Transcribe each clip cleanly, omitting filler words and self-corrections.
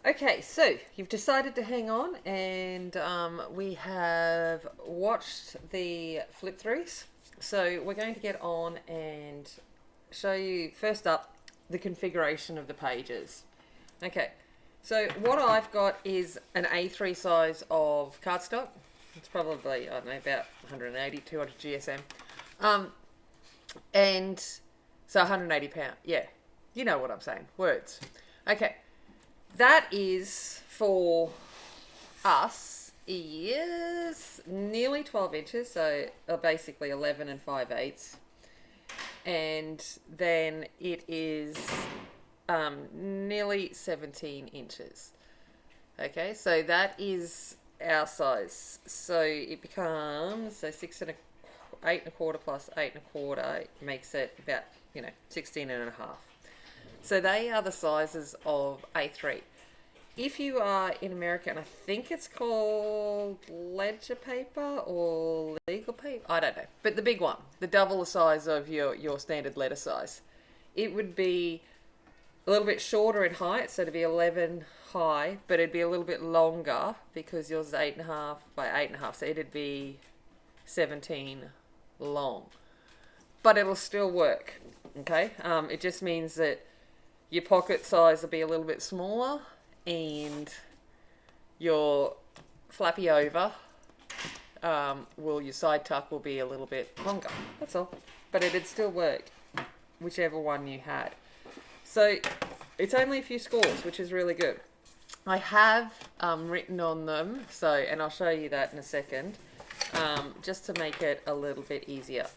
Okay, so you've decided to hang on, and we have watched the flip throughs. So we're going to get on and show you first up the configuration of the pages. Okay, so what I've got is an A3 size of cardstock. It's probably, I don't know, about 180, 200 GSM. Um, and so 180 pound. Yeah, you know what I'm saying. Words. Okay, that is for us is nearly 12 inches, so basically 11 and 5/8. And then it is nearly 17 inches. Okay, so that is our size. So it becomes, so 8 1/4 plus 8 1/4 makes it about, 16 and a half. So they are the sizes of A3. If you are in America, and I think it's called ledger paper or legal paper, I don't know, but the big one, the double the size of your standard letter size, it would be a little bit shorter in height, so it'd be 11 high, but it'd be a little bit longer because yours is 8 1/2 by 8 1/2, so it'd be 17 long. But it'll still work, okay? It just means that your pocket size will be a little bit smaller and your flappy over your side tuck will be a little bit longer. That's all. But it'd still work, whichever one you had. So it's only a few scores, which is really good. I have written on them, and I'll show you that in a second, just to make it a little bit easier.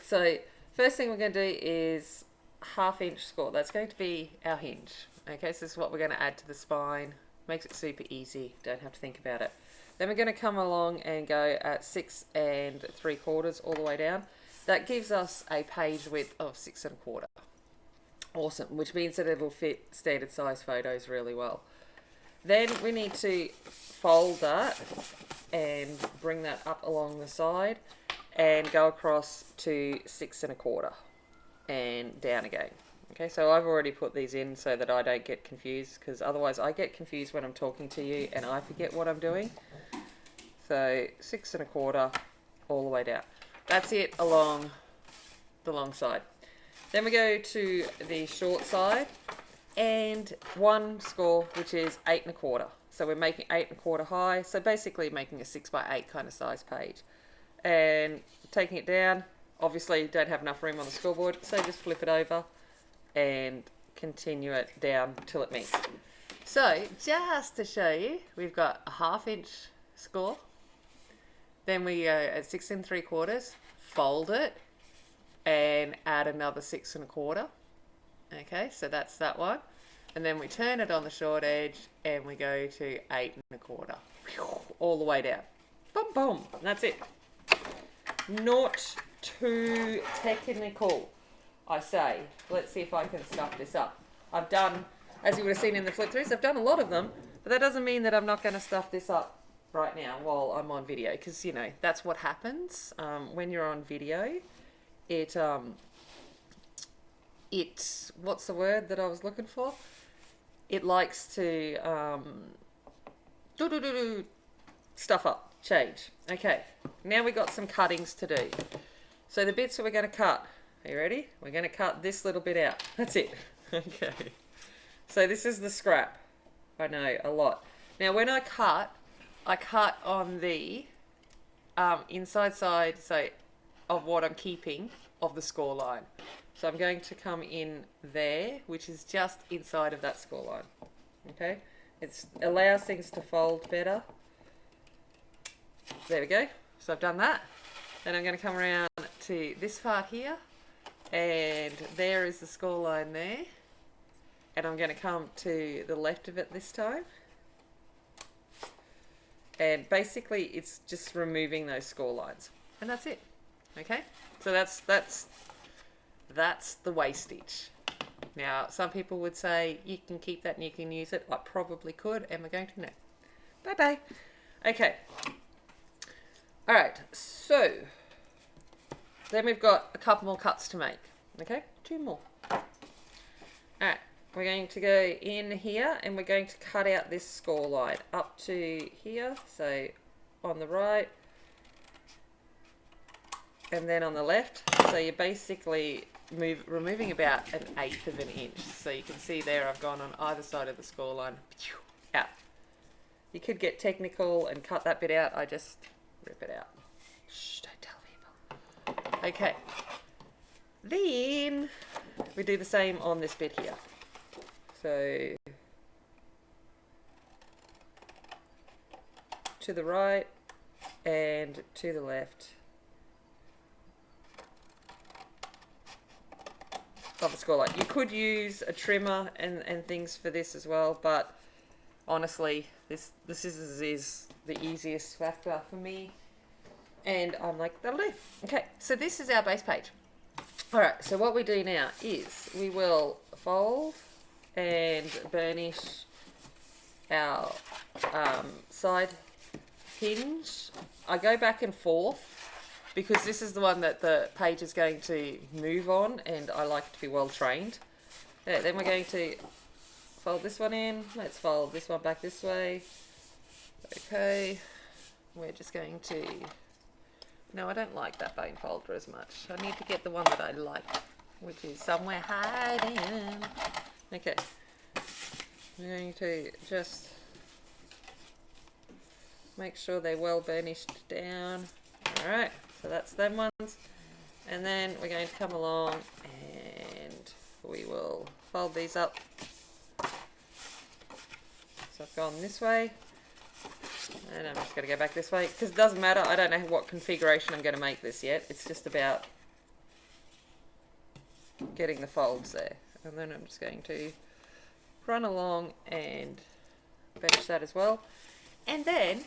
So first thing we're going to do is 1/2 inch score. That's going to be our hinge. Okay, so this is what we're going to add to the spine. Makes it super easy. Don't have to think about it. Then we're going to come along and go at 6 3/4 all the way down. That gives us a page width of 6 1/4. Awesome, which means that it'll fit standard size photos really well. Then we need to fold that and bring that up along the side and go across to 6 1/4 and down again. Okay, so I've already put these in so that I don't get confused, because otherwise I get confused when I'm talking to you and I forget what I'm doing. So 6 1/4 all the way down. That's it along the long side. Then we go to the short side and one score, which is 8 1/4. So we're making 8 1/4 high, so basically making a 6 by 8 kind of size page. And taking it down, obviously don't have enough room on the scoreboard, so just flip it over and continue it down till it meets. So just to show you, we've got a 1/2 inch score. Then we go at 6 3/4, fold it and add another 6 1/4. Okay, so that's that one. And then we turn it on the short edge and we go to 8 1/4. All the way down. Boom, boom. And that's it. Not too technical, I say. Let's see if I can stuff this up. I've done, as you would have seen in the flip throughs, I've done a lot of them, but that doesn't mean that I'm not going to stuff this up right now while I'm on video, because, that's what happens when you're on video. It, what's the word that I was looking for? It likes to stuff up, change. Okay, now we got some cuttings to do. So the bits that we're going to cut, are you ready? We're going to cut this little bit out. That's it. Okay. So this is the scrap. I know, a lot. Now when I cut on the inside side, so of what I'm keeping of the score line. So I'm going to come in there, which is just inside of that score line. Okay? It allows things to fold better. There we go. So I've done that. Then I'm going to come around to this part here, and there is the score line there. And I'm going to come to the left of it this time. And basically it's just removing those score lines. And that's it. Okay? So that's the wastage. Now, some people would say you can keep that and you can use it. I probably could, and we're going to know. Bye-bye. Okay. All right, so then we've got a couple more cuts to make. Okay, 2 more. All right, we're going to go in here and we're going to cut out this score line up to here. So on the right and then on the left. So you're basically removing about 1/8 of an inch. So you can see there I've gone on either side of the score line out. You could get technical and cut that bit out. I just rip it out. Shh, don't tell people. Okay. Then we do the same on this bit here. So to the right and to the left of the score line. You could use a trimmer and things for this as well, but honestly, the scissors is the easiest factor for me, and I'm like, that'll do. Okay, so this is our base page. Alright, so what we do now is we will fold and burnish our side hinge. I go back and forth because this is the one that the page is going to move on, and I like it to be well trained. Yeah, then we're going to fold this one in. Let's fold this one back this way. Okay, we're just going to... No, I don't like that bone folder as much. I need to get the one that I like, which is somewhere hiding. Okay, I'm going to just make sure they're well burnished down. Alright, so that's them ones. And then we're going to come along and we will fold these up. So I've gone this way, and I'm just going to go back this way, because it doesn't matter, I don't know what configuration I'm going to make this yet, it's just about getting the folds there. And then I'm just going to run along and bench that as well. And then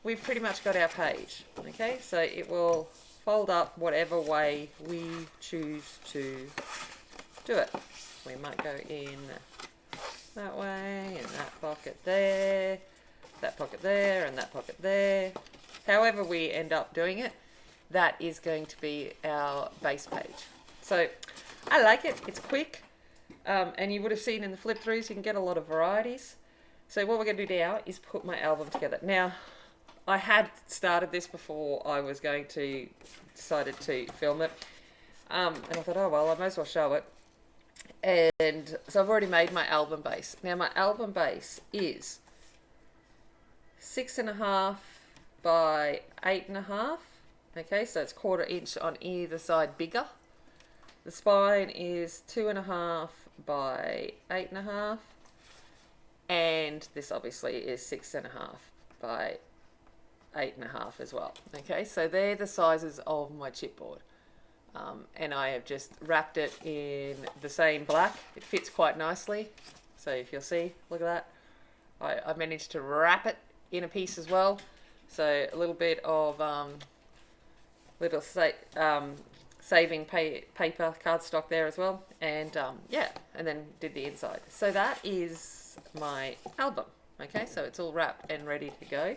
we've pretty much got our page, okay, so it will fold up whatever way we choose to do it. We might go in that way, and that pocket there, that pocket there, and that pocket there. However we end up doing it, that is going to be our base page. So I like it, it's quick, and you would have seen in the flip throughs you can get a lot of varieties. So what we're going to do now is put my album together. Now, I had started this before I was going to decided to film it, and I thought, oh well, I might as well show it. And so I've already made my album base. Now my album base is 6.5 by 8.5. Okay, so it's 1/4 inch on either side bigger. The spine is 2.5 by 8.5, and this obviously is 6.5 by 8.5 as well. Okay, so they're the sizes of my chipboard. And I have just wrapped it in the same black. It fits quite nicely. So if you'll see, look at that. I managed to wrap it in a piece as well. So a little bit of saving paper cardstock there as well. And yeah, and then did the inside. So that is my album. Okay, so it's all wrapped and ready to go.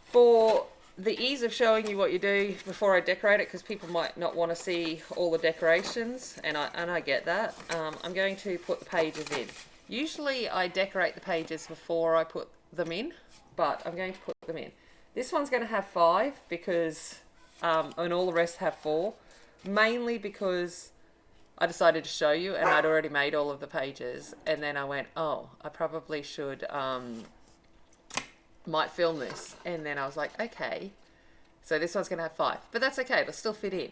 For the ease of showing you what you do before I decorate it, because people might not want to see all the decorations, and I get that, I'm going to put the pages in. Usually I decorate the pages before I put them in, but I'm going to put them in. This one's going to have 5 because, and all the rest have 4, mainly because I decided to show you and I'd already made all of the pages, and then I went, oh, I probably should might film this, and then I was like, okay, so this one's gonna have 5, but that's okay, it'll still fit in.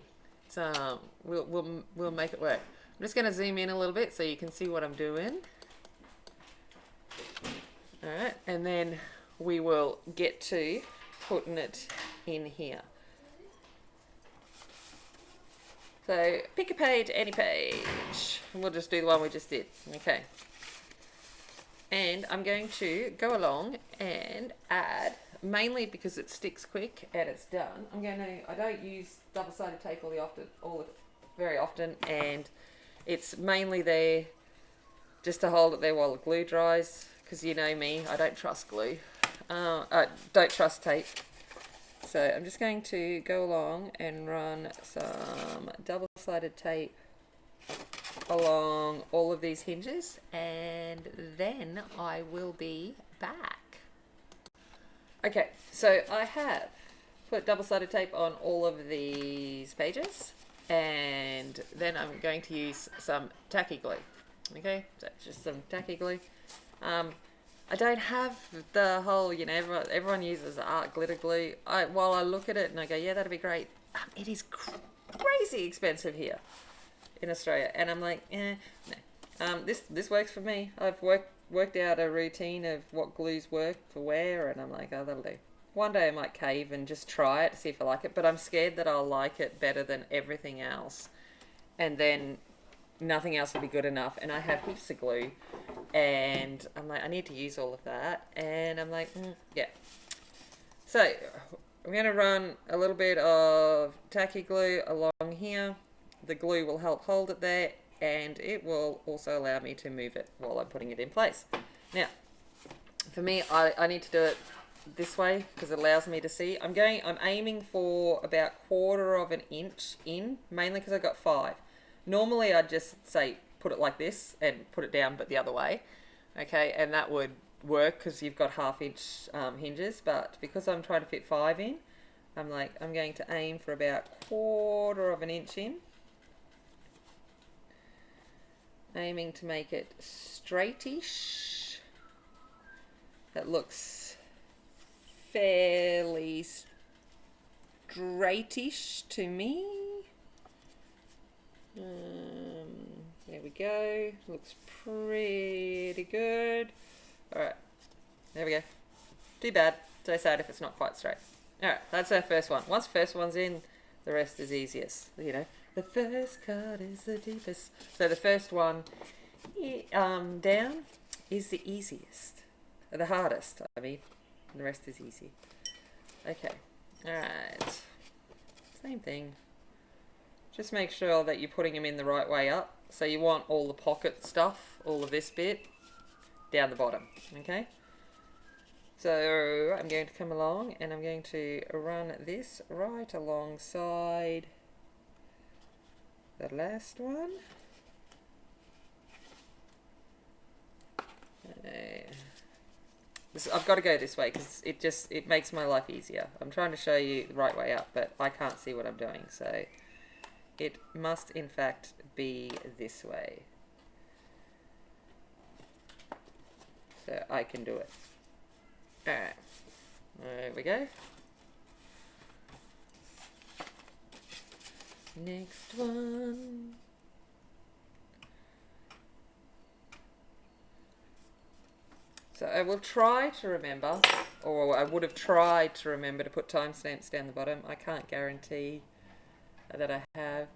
So we'll make it work. I'm just gonna zoom in a little bit so you can see what I'm doing. All right, and then we will get to putting it in here. So pick a page, any page, and we'll just do the one we just did. Okay. And I'm going to go along and add, mainly because it sticks quick and it's done, I don't use double-sided tape very often, and it's mainly there just to hold it there while the glue dries, because you know me, I don't trust glue, don't trust tape. So I'm just going to go along and run some double-sided tape along all of these hinges, and then I will be back. Okay, so I have put double-sided tape on all of these pages, and then I'm going to use some tacky glue. Okay, so just some tacky glue. I don't have the whole, you know, everyone uses art glitter glue. While I look at it and I go, yeah, that'd be great. It is crazy expensive here in Australia, and I'm like, no. This works for me. I've worked out a routine of what glues work for where, and I'm like, oh, that'll do. One day I might cave and just try it to see if I like it, but I'm scared that I'll like it better than everything else, and then nothing else will be good enough. And I have heaps of glue, and I'm like, I need to use all of that, and I'm like, yeah. So I'm going to run a little bit of tacky glue along here. The glue will help hold it there, and it will also allow me to move it while I'm putting it in place. Now, for me, I need to do it this way because it allows me to see. I'm aiming for about 1/4 of an inch in, mainly because I've got 5. Normally I'd just say put it like this and put it down but the other way, okay, and that would work because you've got 1/2 inch hinges, but because I'm trying to fit 5 in, I'm going to aim for about 1/4 of an inch in, aiming to make it straightish. That looks fairly straightish to me. There we go. Looks pretty good. Alright, there we go. Too bad. So sad if it's not quite straight. Alright, that's our first one. Once the first one's in, the rest is easiest. You know, the first cut is the deepest. So the first one down is the easiest. The hardest, I mean. And the rest is easy. Okay. Alright. Same thing. Just make sure that you're putting them in the right way up. So you want all the pocket stuff, all of this bit, down the bottom, okay? So I'm going to come along and I'm going to run this right alongside the last one. I've got to go this way because it makes my life easier. I'm trying to show you the right way up, but I can't see what I'm doing, so it must in fact be this way. So I can do it. Alright, there we go. Next one. So I will try to remember, or I would have tried to remember to put timestamps down the bottom. I can't guarantee that I have.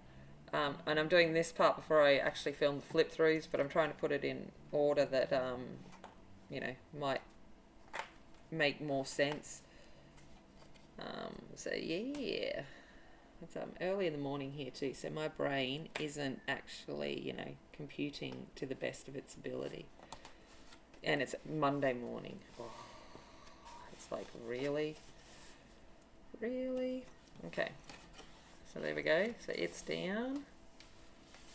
And I'm doing this part before I actually film the flip throughs, but I'm trying to put it in order that, you know, might make more sense. So yeah, it's early in the morning here too, so my brain isn't actually, you know, computing to the best of its ability. And it's Monday morning. Oh, it's like, really? Really? Okay. So there we go. So it's down.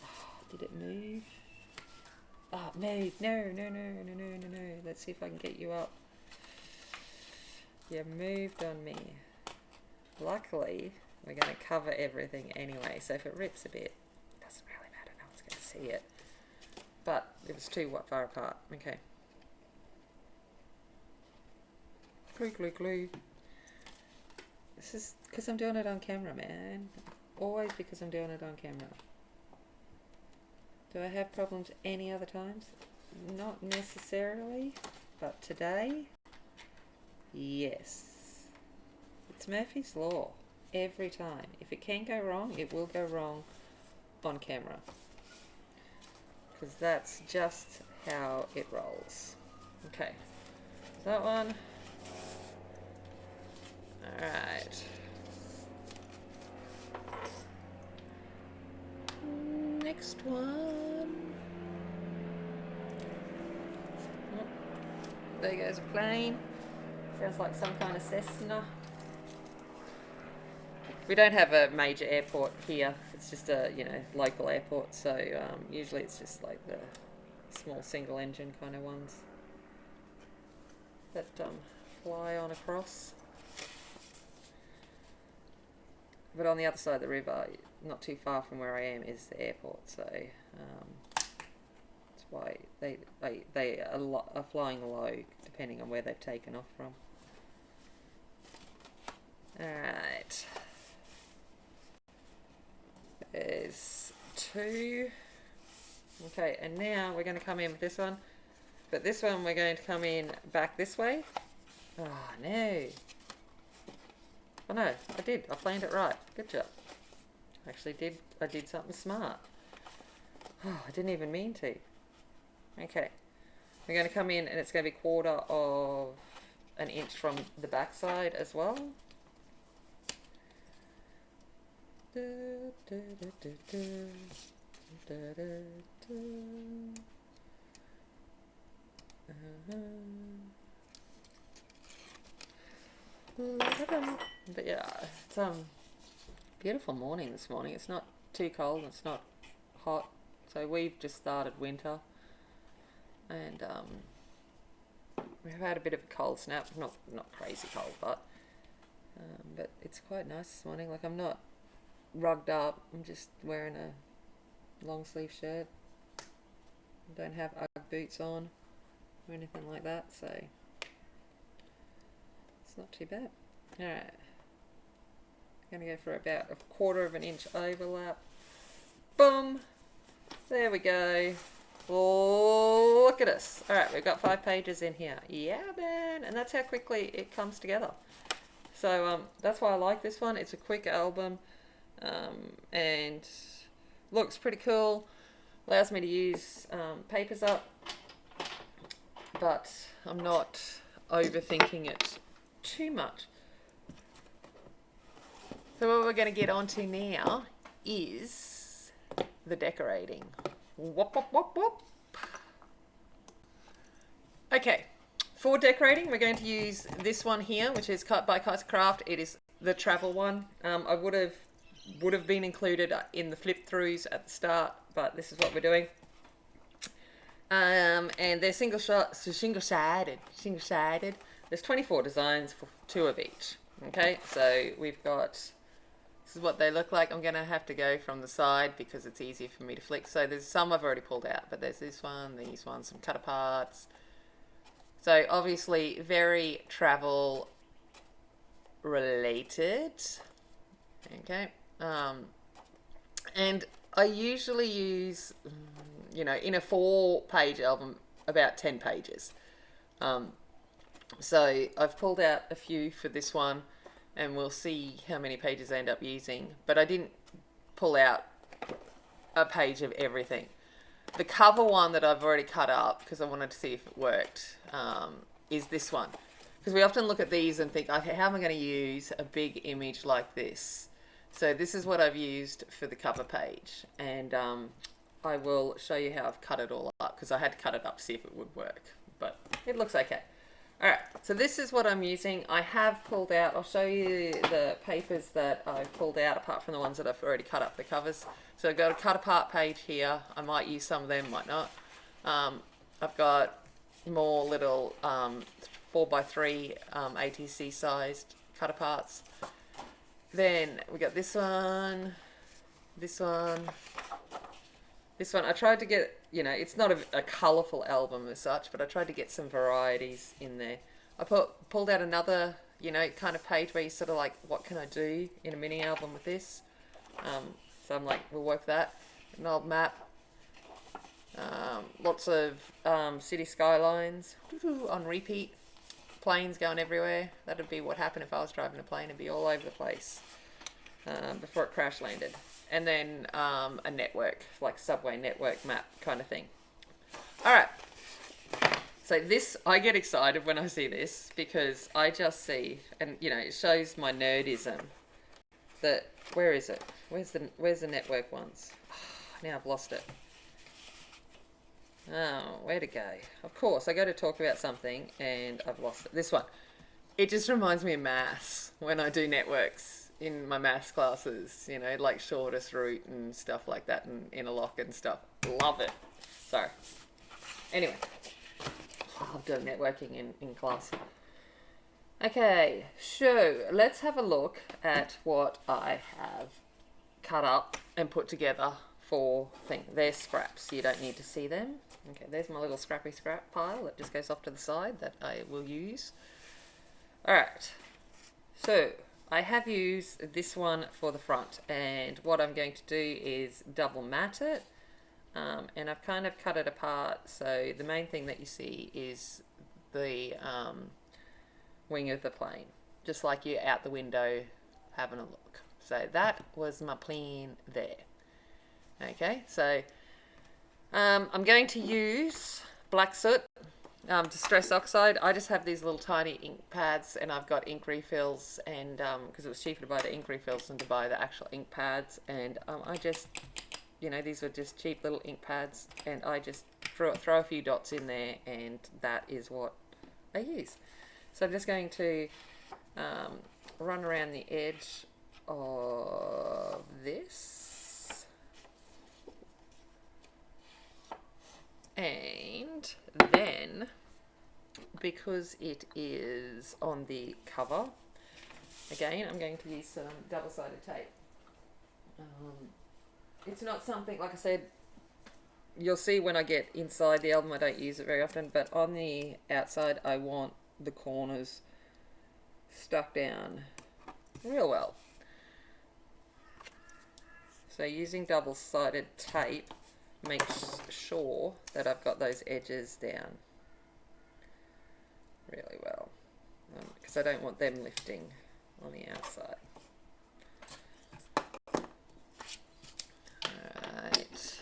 Oh, did it move? Oh, it moved. No. Let's see if I can get you up. You moved on me. Luckily, we're going to cover everything anyway. So if it rips a bit, it doesn't really matter. No one's going to see it. But it was too far apart. Okay. Glue. This is because I'm doing it on camera, man. Always because I'm doing it on camera. Do I have problems any other times? Not necessarily, but today, yes. It's Murphy's Law. Every time. If it can go wrong, it will go wrong on camera. Because that's just how it rolls. Okay. That one. Alright. Next one. Oh, there goes a plane. Sounds like some kind of Cessna. We don't have a major airport here It's just a, you know, local airport, so usually it's just like the small single engine kind of ones that fly on across. But on the other side of the river, not too far from where I am, is the airport, so that's why they are flying low, depending on where they've taken off from. Alright. There's 2. Okay, and now we're going to come in with this one. But this one we're going to come in back this way. Oh, no. Oh, no, I did. I planned it right. Good job. I did something smart. Oh, I didn't even mean to. Okay. We're going to come in and it's going to be 1/4 of an inch from the back side as well. But yeah, it's beautiful morning this morning. It's not too cold, it's not hot. So we've just started winter, and we've had a bit of a cold snap. Not crazy cold, but it's quite nice this morning. Like, I'm not rugged up. I'm just wearing a long sleeve shirt. I don't have Ugg boots on or anything like that, so it's not too bad. Alright, I'm going to go for about 1/4 of an inch overlap. Boom! There we go. Oh, look at us. Alright, we've got 5 pages in here. Yeah, man! And that's how quickly it comes together. So that's why I like this one. It's a quick album, and looks pretty cool. Allows me to use papers up, but I'm not overthinking it too much. So what we're going to get onto now is the decorating. Whoop, whoop, whoop, whoop. Okay, for decorating we're going to use this one here, which is cut by Kaiser Craft. It is the travel one. I would have been included in the flip throughs at the start, but this is what we're doing. And they're single sided. There's 24 designs for 2 of each. Okay, so we've got, this is what they look like. I'm going to have to go from the side because it's easier for me to flick. So there's some I've already pulled out, but there's this one, these ones, some cut aparts. So obviously very travel related. Okay. And I usually use, you know, in a 4-page album, about 10 pages. So I've pulled out a few for this one, and we'll see how many pages I end up using. But I didn't pull out a page of everything. The cover one that I've already cut up, because I wanted to see if it worked, is this one. Because we often look at these and think, okay, how am I going to use a big image like this? So this is what I've used for the cover page, and I will show you how I've cut it all up, because I had to cut it up to see if it would work, but it looks okay. Alright, so this is what I'm using. I have pulled out, I'll show you the papers that I've pulled out apart from the ones that I've already cut up the covers. So I've got a cut apart page here. I might use some of them, might not. I've got more little 4x3 ATC sized cut aparts. Then we got this one, this one, this one. I tried to get, you know, it's not a colourful album as such, but I tried to get some varieties in there. I pulled out another, you know, kind of page where you sort of like, what can I do in a mini album with this? So I'm like, we'll work that. An old map. Lots of city skylines on repeat. Planes going everywhere. That'd be what happened if I was driving a plane. It'd be all over the place before it crash landed. And then a network, like subway network map kind of thing. Alright. So this, I get excited when I see this because I just see, and you know, it shows my nerdism. That, where is it? Where's the network ones? Now I've lost it. Oh, where to go? Of course, I go to talk about something and I've lost it. This one. It just reminds me of maths when I do networks. in my maths classes, you know, like shortest route and stuff like that, and interlock and stuff. Love it. Sorry. Anyway, I've done networking in class. Okay, so let's have a look at what I have cut up and put together for thing. They're scraps. You don't need to see them. Okay, there's my little scrappy scrap pile that just goes off to the side that I will use. Alright, so I have used this one for the front, and what I'm going to do is double mat it, and I've kind of cut it apart, so the main thing that you see is the wing of the plane, just like you're out the window having a look. So that was my plan there. Okay, so I'm going to use black soot, distress oxide. I just have these little tiny ink pads, and I've got ink refills, and because it was cheaper to buy the ink refills than to buy the actual ink pads, and I just, you know, these were just cheap little ink pads, and I just throw a few dots in there, and that is what I use. So I'm just going to run around the edge of this, and then, because it is on the cover, again I'm going to use some double-sided tape. It's not something, like I said, you'll see when I get inside the album I don't use it very often, but on the outside I want the corners stuck down real well. So using double-sided tape makes sure that I've got those edges down really well, because I don't want them lifting on the outside. Alright.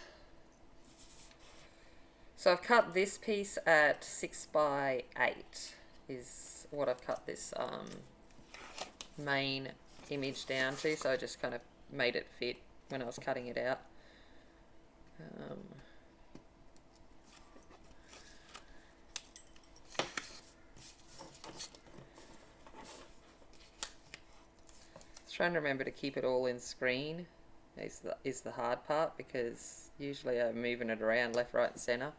So I've cut this piece at 6 by 8 is what I've cut this main image down to, so I just kind of made it fit when I was cutting it out. Trying to remember to keep it all in screen is the hard part, because usually I'm moving it around left, right and centre,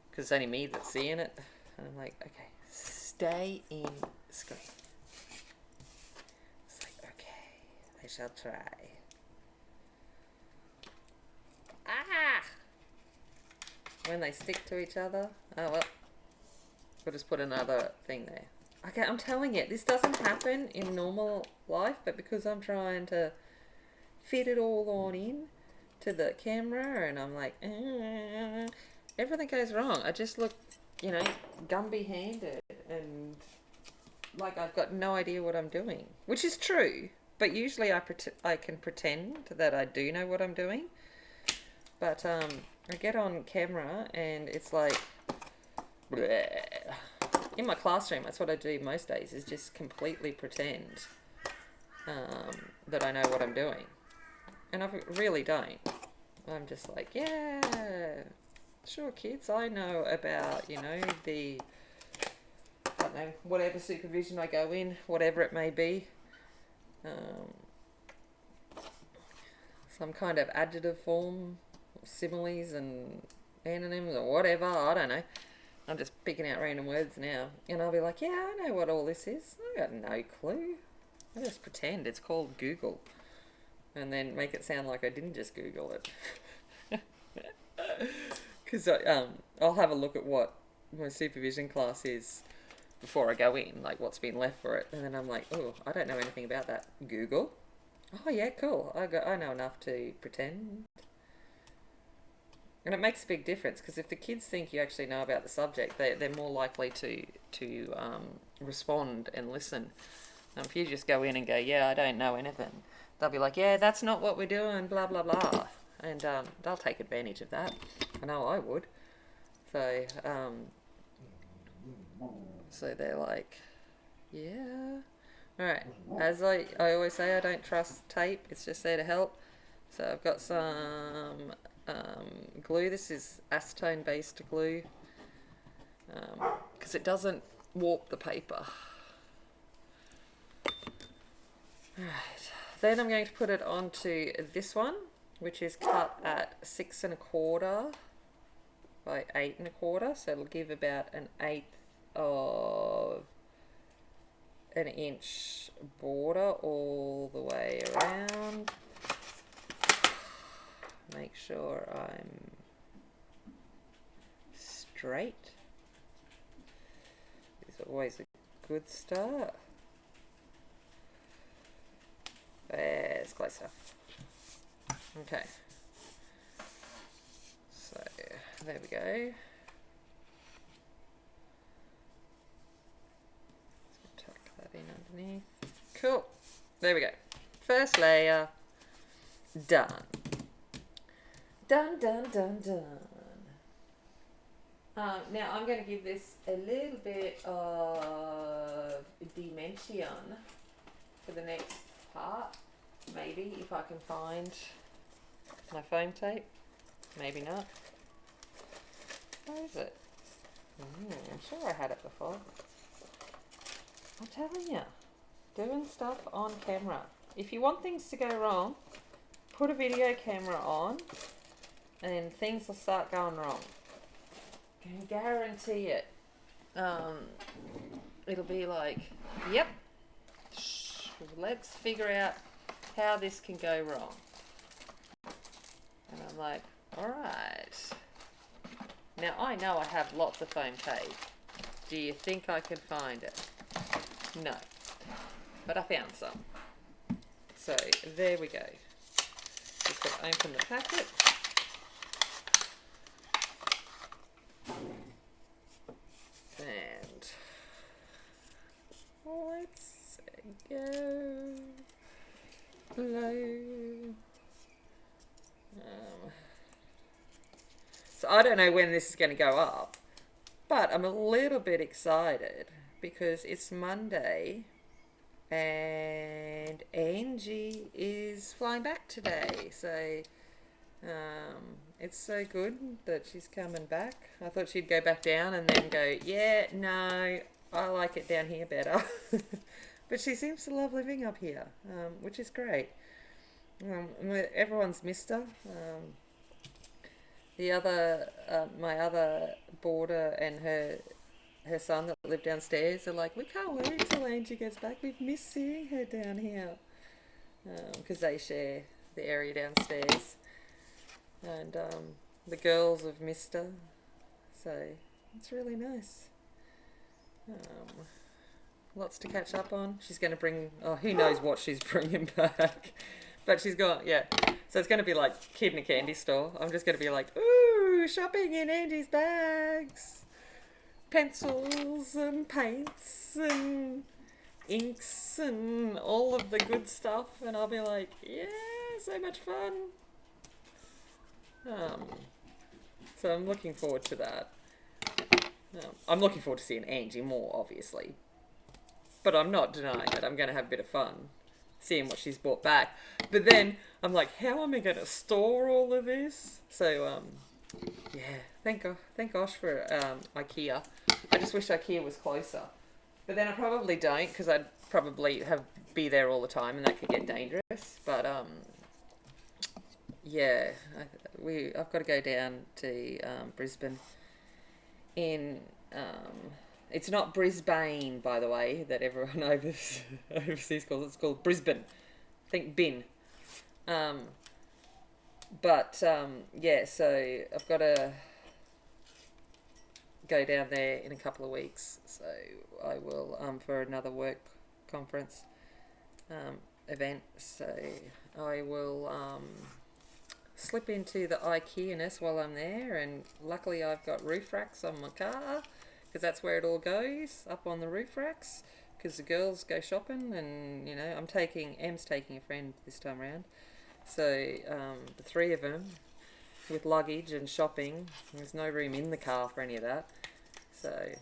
because it's only me that's seeing it, and I'm like, okay, stay in screen. It's like, okay, I shall try. Ah! When they stick to each other, oh well, we'll just put another thing there. Okay, I'm telling you, this doesn't happen in normal life, but because I'm trying to fit it all on in to the camera, and I'm like, everything goes wrong. I just look, you know, Gumby-handed, and like I've got no idea what I'm doing, which is true, but usually I can pretend that I do know what I'm doing, but I get on camera and it's like, bleh. In my classroom, that's what I do most days, is just completely pretend that I know what I'm doing. And I really don't. I'm just like, yeah, sure kids, I know about, you know, I don't know, whatever supervision I go in, whatever it may be. Some kind of adjective form, similes and antonyms or whatever, I don't know. I'm just picking out random words now, and I'll be like, yeah, I know what all this is. I got no clue. I just pretend it's called Google, and then make it sound like I didn't just Google it. Because I'll have a look at what my supervision class is before I go in, like what's been left for it, and then I'm like, oh, I don't know anything about that. Google. Oh yeah, cool. I know enough to pretend. And it makes a big difference, because if the kids think you actually know about the subject, they're more likely to respond and listen. If you just go in and go, yeah, I don't know anything, they'll be like, yeah, that's not what we're doing, blah, blah, blah. And they'll take advantage of that. I know I would. So, so they're like, yeah. Alright, as I always say, I don't trust tape, it's just there to help. So I've got some glue. This is acetone based glue, because it doesn't warp the paper. Right. Then I'm going to put it onto this one, which is cut at 6 1/4 by 8 1/4, so it'll give about an eighth of an inch border all the way around. Make sure I'm straight. Is always a good start. There's closer. Okay. So there we go. Tuck that in underneath. Cool. There we go. First layer done. Done, done, done, done. Now I'm going to give this a little bit of dimension for the next part. Maybe if I can find my foam tape. Maybe not. Where is it? I'm sure I had it before. I'm telling you, doing stuff on camera. If you want things to go wrong, put a video camera on and things will start going wrong. I can guarantee it. It'll be like, yep, let's figure out how this can go wrong. And I'm like, alright. Now I know I have lots of foam tape. Do you think I can find it? No. But I found some. So there we go. Just going to open the packet. And let's go below. So I don't know when this is going to go up, but I'm a little bit excited because it's Monday and Angie is flying back today. So it's so good that she's coming back. I thought she'd go back down and then go, yeah, no, I like it down here better. But she seems to love living up here, which is great. Everyone's missed her. The other, my other boarder and her son that live downstairs are like, we can't wait until Angie gets back. We've missed seeing her down here. Because they share the area downstairs. And the girls have missed her. So it's really nice. Lots to catch up on. She's going to bring, oh, who knows what she's bringing back. But she's got, yeah. So it's going to be like kid in a candy store. I'm just going to be like, ooh, shopping in Angie's bags. Pencils and paints and inks and all of the good stuff. And I'll be like, yeah, so much fun. So I'm looking forward to that. I'm looking forward to seeing Angie more, obviously. But I'm not denying that I'm going to have a bit of fun seeing what she's brought back. But then I'm like, how am I going to store all of this? So, yeah, thank gosh for IKEA. I just wish IKEA was closer. But then I probably don't because I'd probably be there all the time and that could get dangerous. But, yeah, I've got to go down to Brisbane in... it's not Brisbane, by the way, that everyone overseas calls it. It's called Brisbane. Think bin. Yeah, so I've got to go down there in a couple of weeks. So I will, for another work conference event. So I will slip into the IKEA-ness while I'm there. And luckily I've got roof racks on my car. Because that's where it all goes, up on the roof racks. Because the girls go shopping, and you know, Em's taking a friend this time around. So the three of them with luggage and shopping. There's no room in the car for any of that. So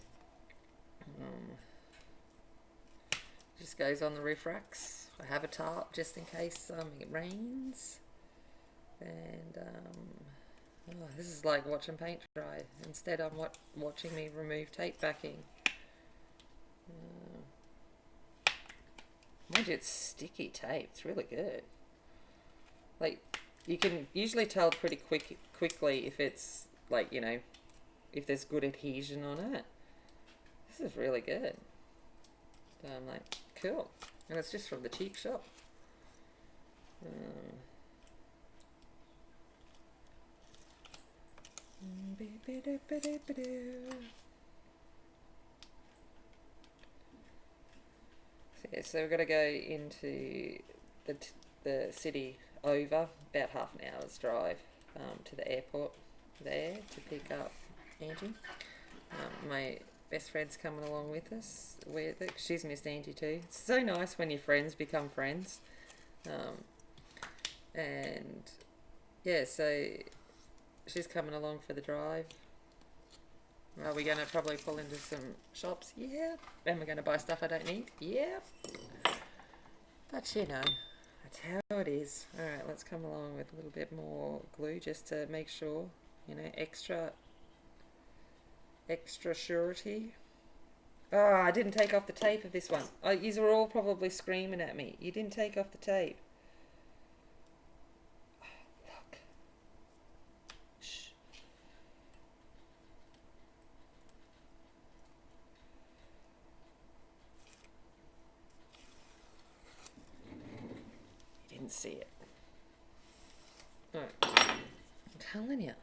just goes on the roof racks. I have a tarp just in case it rains. And oh, this is like watching paint dry. Instead, I'm watching me remove tape backing. Mind you, it's sticky tape. It's really good. Like, you can usually tell pretty quickly if it's, like, you know, if there's good adhesion on it. This is really good. So I'm like, cool. And it's just from the cheap shop. So we're going to go into the city over, about half an hour's drive to the airport there to pick up Angie. My best friend's coming along with us. She's missed Angie too. It's so nice when your friends become friends. And yeah, so she's coming along for the drive. Are we going to probably pull into some shops? Yeah. And we're going to buy stuff I don't need? Yeah. But you know, that's how it is. Alright, let's come along with a little bit more glue just to make sure, you know, extra surety. Oh, I didn't take off the tape of this one. Oh, you were all probably screaming at me. You didn't take off the tape. Look. Shh. You didn't see it. Alright. I'm telling you.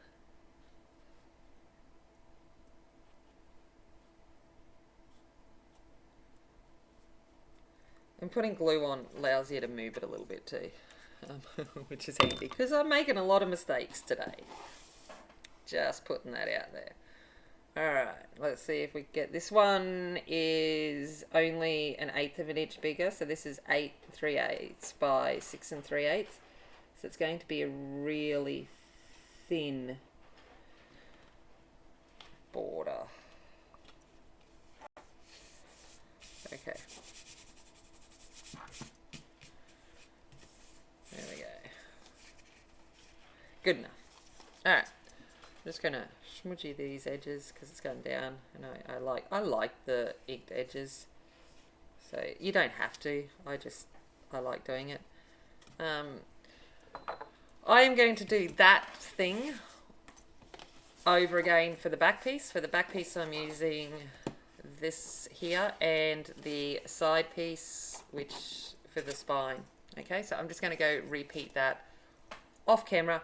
And putting glue on allows you to move it a little bit too, which is handy because I'm making a lot of mistakes today. Just putting that out there. Alright, let's see if we get... This one is only 1/8 of an inch bigger, so this is 8 3/8 by 6 3/8. So it's going to be a really thin border. Okay. There we go. Good enough. Alright. I'm just going to smudgy these edges because it's going down. And I like the inked edges. So you don't have to. I like doing it. I am going to do that thing over again for the back piece. For the back piece I'm using this here and the side piece which for the spine. Okay, so I'm just going to go repeat that off camera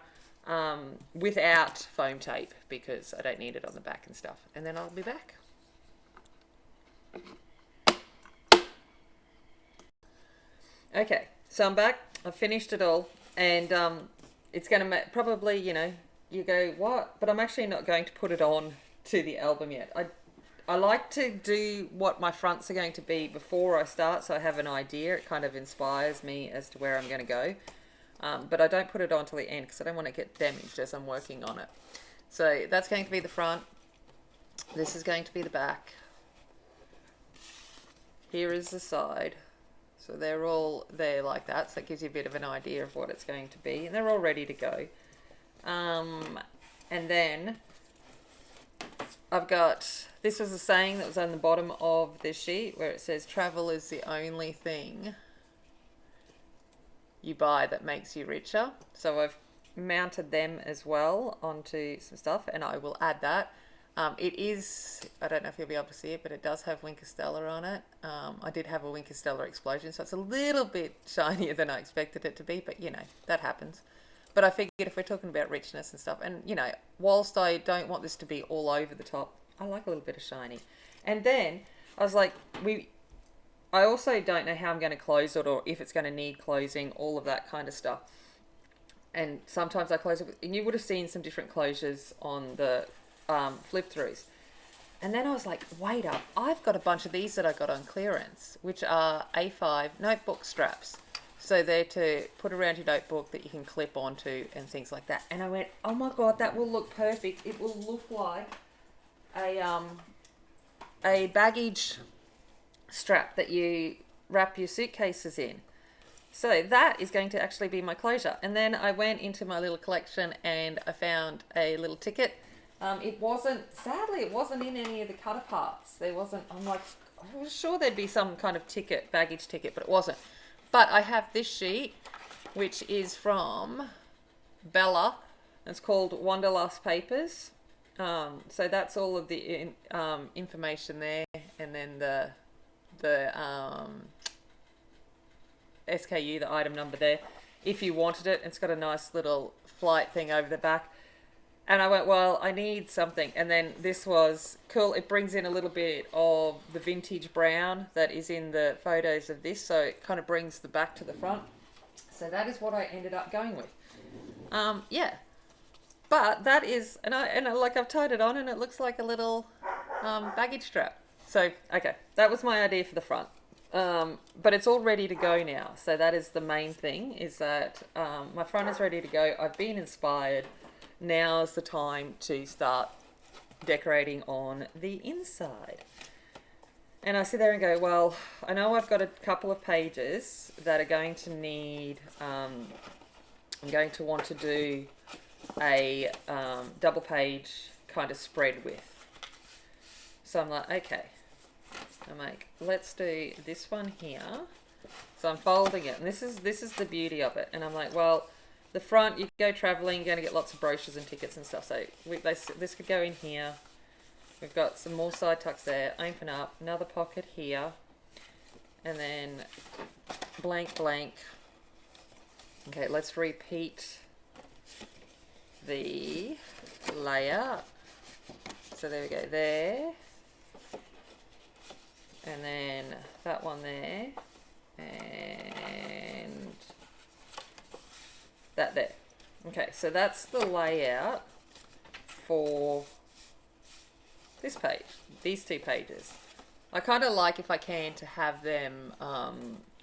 without foam tape because I don't need it on the back and stuff. And then I'll be back. Okay, so I'm back. I've finished it all. And it's going to probably, you know, you go, what? But I'm actually not going to put it on to the album yet. I like to do what my fronts are going to be before I start, so I have an idea. It kind of inspires me as to where I'm going to go. But I don't put it on till the end because I don't want to get damaged as I'm working on it. So that's going to be the front. This is going to be the back. Here is the side. So they're all there like that. So it gives you a bit of an idea of what it's going to be. And they're all ready to go. And then I've got... This was a saying that was on the bottom of this sheet where it says, travel is the only thing you buy that makes you richer. So I've mounted them as well onto some stuff and I will add that. It is, I don't know if you'll be able to see it, but it does have Winker Stellar on it. I did have a Winker Stellar explosion, so it's a little bit shinier than I expected it to be, but you know, that happens. But I figured if we're talking about richness and stuff, and you know, whilst I don't want this to be all over the top, I like a little bit of shiny. And then I was like, I also don't know how I'm going to close it or if it's going to need closing, all of that kind of stuff. And sometimes I close it, and you would have seen some different closures on the flip throughs. And then I was like, wait up, I've got a bunch of these that I got on clearance, which are A5 notebook straps. So they're to put around your notebook that you can clip onto and things like that. And I went, oh my God, that will look perfect. It will look like a baggage strap that you wrap your suitcases in. So that is going to actually be my closure. And then I went into my little collection and I found a little ticket It wasn't, sadly, it wasn't in any of the cutter parts. There wasn't, I'm like, I was sure there'd be some kind of ticket, baggage ticket, but it wasn't. But I have this sheet, which is from Bella. It's called Wanderlust Papers. So that's all of the information there, and then the SKU, the item number there. If you wanted it, it's got a nice little flight thing over the back. And I went, well, I need something. And then this was cool. It brings in a little bit of the vintage brown that is in the photos of this. So it kind of brings the back to the front. So that is what I ended up going with. Yeah. But that is, and like I've tied it on and it looks like a little baggage strap. So, okay, that was my idea for the front. But it's all ready to go now. So that is the main thing, is that my front is ready to go. I've been inspired. Now's the time to start decorating on the inside. And I sit there and go, well, I know I've got a couple of pages that are going to need, I'm going to want to do a double page kind of spread with. So I'm like, okay. I'm like, let's do this one here. So I'm folding it, and this is the beauty of it. And I'm like, well, the front, you go traveling, you're going to get lots of brochures and tickets and stuff. So this could go in here. We've got some more side tucks there. Open up, another pocket here, and then blank, blank. Okay, let's repeat the layout. So there we go, there. And then that one there. And that there. Okay, so that's the layout for this page, these two pages. I kind of like, if I can, to have them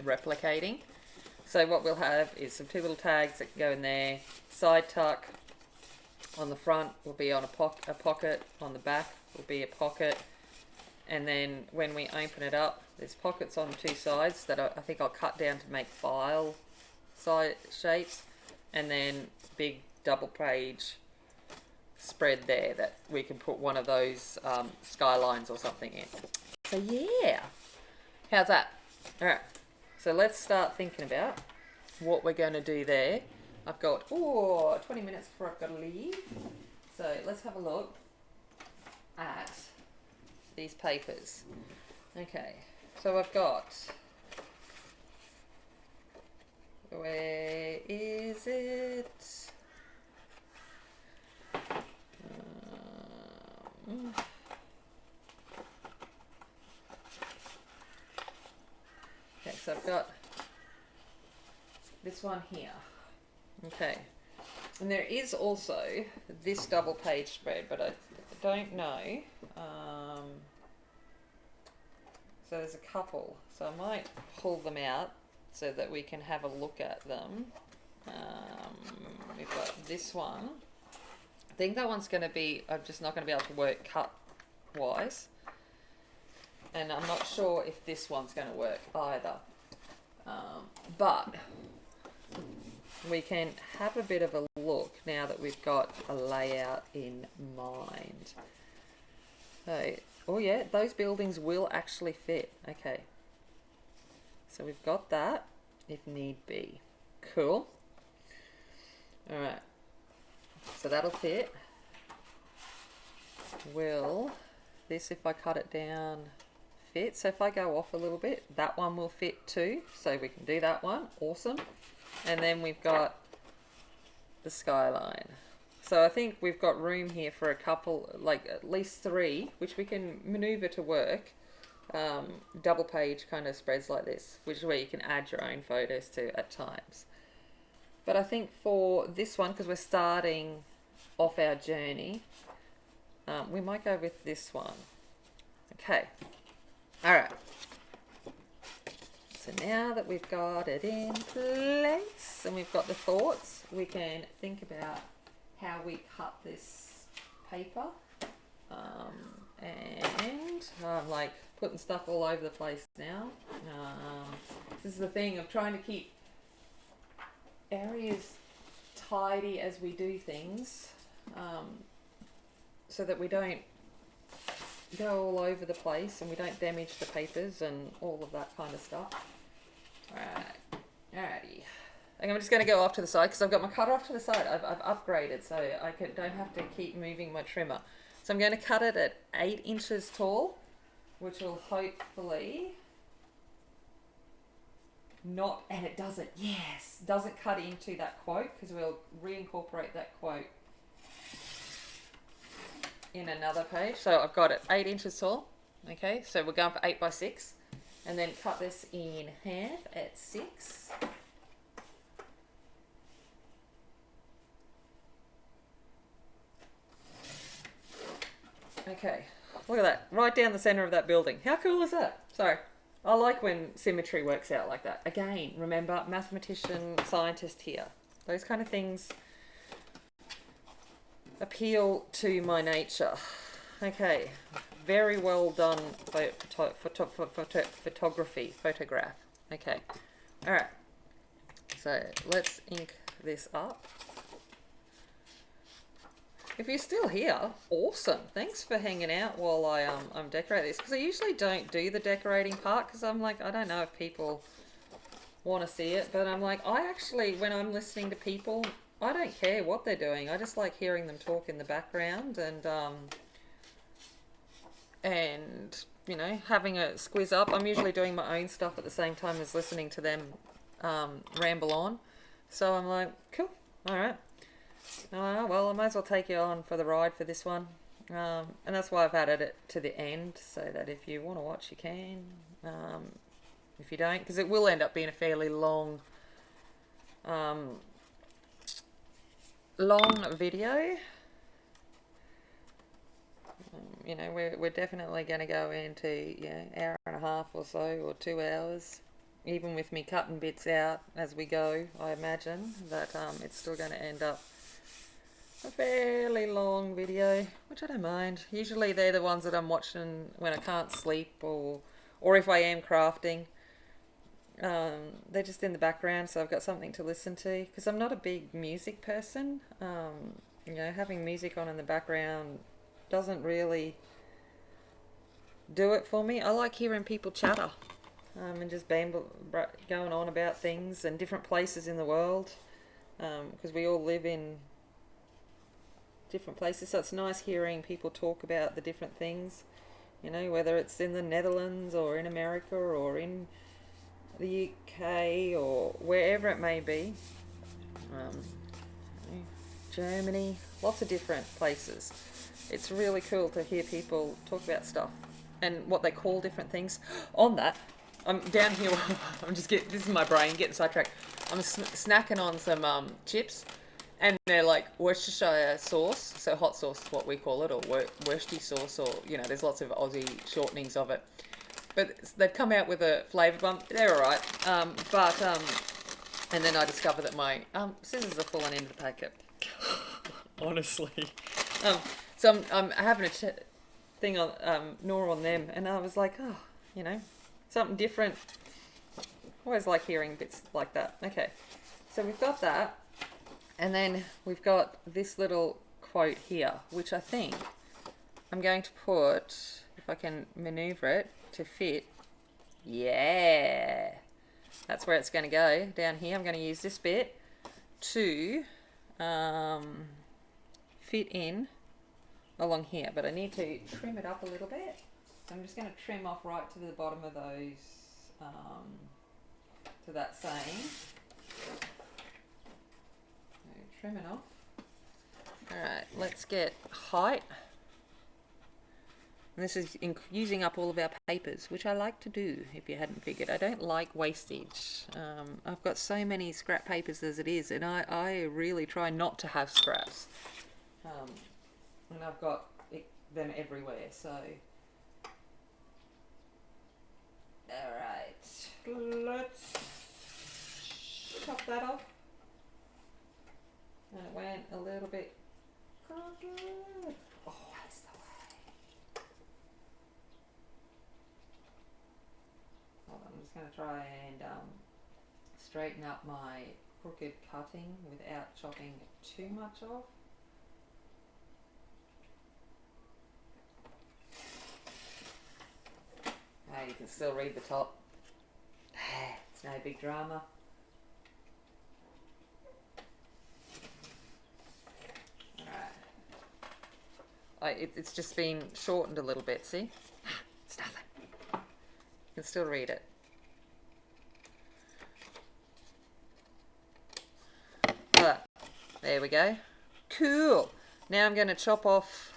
replicating. So what we'll have is some two little tags that can go in there. Side tuck on the front will be on a pocket. On the back will be a pocket. And then when we open it up, there's pockets on two sides that I think I'll cut down to make file side shapes. And then big double page spread there that we can put one of those skylines or something in. So yeah, how's that? All right, so let's start thinking about what we're going to do there. I've got 20 minutes before I've got to leave. So let's have a look at these papers. Okay, so I've got, where is it? Okay, so I've got this one here. Okay, and there is also this double page spread, but I don't know. So there's a couple, so I might pull them out so that we can have a look at them. We've got this one. I think that one's going to be, I'm just not going to be able to work cut wise. And I'm not sure if this one's going to work either. But we can have a bit of a look now that we've got a layout in mind. So, oh yeah, those buildings will actually fit. Okay. So we've got that, if need be. Cool. Alright. So that'll fit. Will this, if I cut it down, fit? So if I go off a little bit, that one will fit too. So we can do that one. Awesome. And then we've got the skyline. So I think we've got room here for a couple, like at least three, which we can maneuver to work. Double page kind of spreads like this, which is where you can add your own photos to at times. But I think for this one, because we're starting off our journey, we might go with this one. Okay. All right. So now that we've got it in place and we've got the thoughts, we can think about how we cut this paper. And I'm like putting stuff all over the place now. This is the thing of trying to keep areas tidy as we do things. so that we don't go all over the place and we don't damage the papers and all of that kind of stuff. Alright, alrighty. I'm just going to go off to the side because I've got my cutter off to the side. I've upgraded so I don't have to keep moving my trimmer. So I'm going to cut it at 8 inches tall, which will hopefully not, and it doesn't, yes, doesn't cut into that quote because we'll reincorporate that quote in another page. So I've got it 8 inches tall. Okay, so we're going for 8 by 6 and then cut this in half at 6. Okay, look at that, right down the center of that building. How cool is that? Sorry, I like when symmetry works out like that. Again, remember, mathematician, scientist here. Those kind of things appeal to my nature. Okay, very well done photograph. Okay, all right, so let's ink this up. If you're still here, awesome. Thanks for hanging out while I'm decorating this, because I usually don't do the decorating part because I'm like, I don't know if people want to see it, but I'm like, I actually, when I'm listening to people, I don't care what they're doing. I just like hearing them talk in the background and you know, having a squiz up. I'm usually doing my own stuff at the same time as listening to them ramble on. So I'm like, cool, all right. Well, I might as well take you on for the ride for this one. And that's why I've added it to the end, so that if you want to watch, you can. If you don't, because it will end up being a fairly long video. You know, we're definitely going to go into, you know, hour and a half or so, or 2 hours. Even with me cutting bits out as we go, I imagine that it's still going to end up a fairly long video, which I don't mind. Usually they're the ones that I'm watching when I can't sleep, or if I am crafting. They're just in the background, so I've got something to listen to, because I'm not a big music person. You know, having music on in the background doesn't really do it for me. I like hearing people chatter and just going on about things and different places in the world, because we all live in different places, so it's nice hearing people talk about the different things, you know, whether it's in the Netherlands or in America or in the UK or wherever it may be, Germany, lots of different places. It's really cool to hear people talk about stuff and what they call different things. On that, I'm down here, this is my brain getting sidetracked. I'm snacking on some chips. And they're like Worcestershire sauce, so hot sauce is what we call it, or Worsty sauce, or, you know, there's lots of Aussie shortenings of it. But they've come out with a flavour bump. They're all right. And then I discovered that my scissors are falling into the packet. Honestly. So I'm having a thing on gnaw on them, and I was like, oh, you know, something different. Always like hearing bits like that. Okay, so we've got that. And then we've got this little quote here, which I think I'm going to put, if I can maneuver it to fit. Yeah, that's where it's going to go, down here. I'm going to use this bit to fit in along here, but I need to trim it up a little bit. So I'm just going to trim off right to the bottom of those, to that saying. Trimming off. Alright, let's get height. And this is using up all of our papers, which I like to do, if you hadn't figured. I don't like wastage. I've got so many scrap papers as it is, and I really try not to have scraps. And I've got them everywhere, so... Alright, let's chop that off. And it went a little bit crooked. Oh, that's the way. Hold on, I'm just going to try and straighten up my crooked cutting without chopping too much off. Hey, you can still read the top. It's no big drama. Alright. It's just been shortened a little bit, see? It's nothing. You can still read it. There we go. Cool. Now I'm going to chop off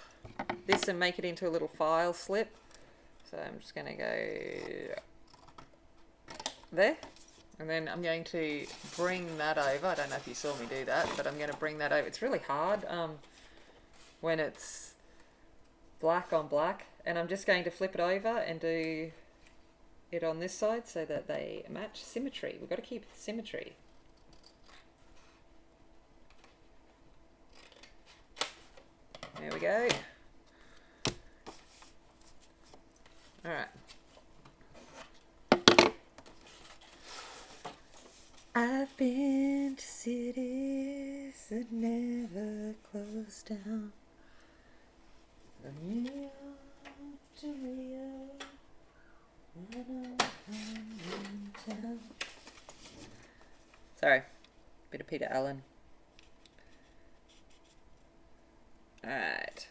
this and make it into a little file slip. So I'm just going to go there. And then I'm going to bring that over. I don't know if you saw me do that, but I'm going to bring that over. It's really hard when it's black on black. And I'm just going to flip it over and do it on this side so that they match. Symmetry. We've got to keep symmetry. There we go. Alright. I've been to cities that never close down. From New York to Rio, and I'm in town. Sorry, bit of Peter Allen. Alright,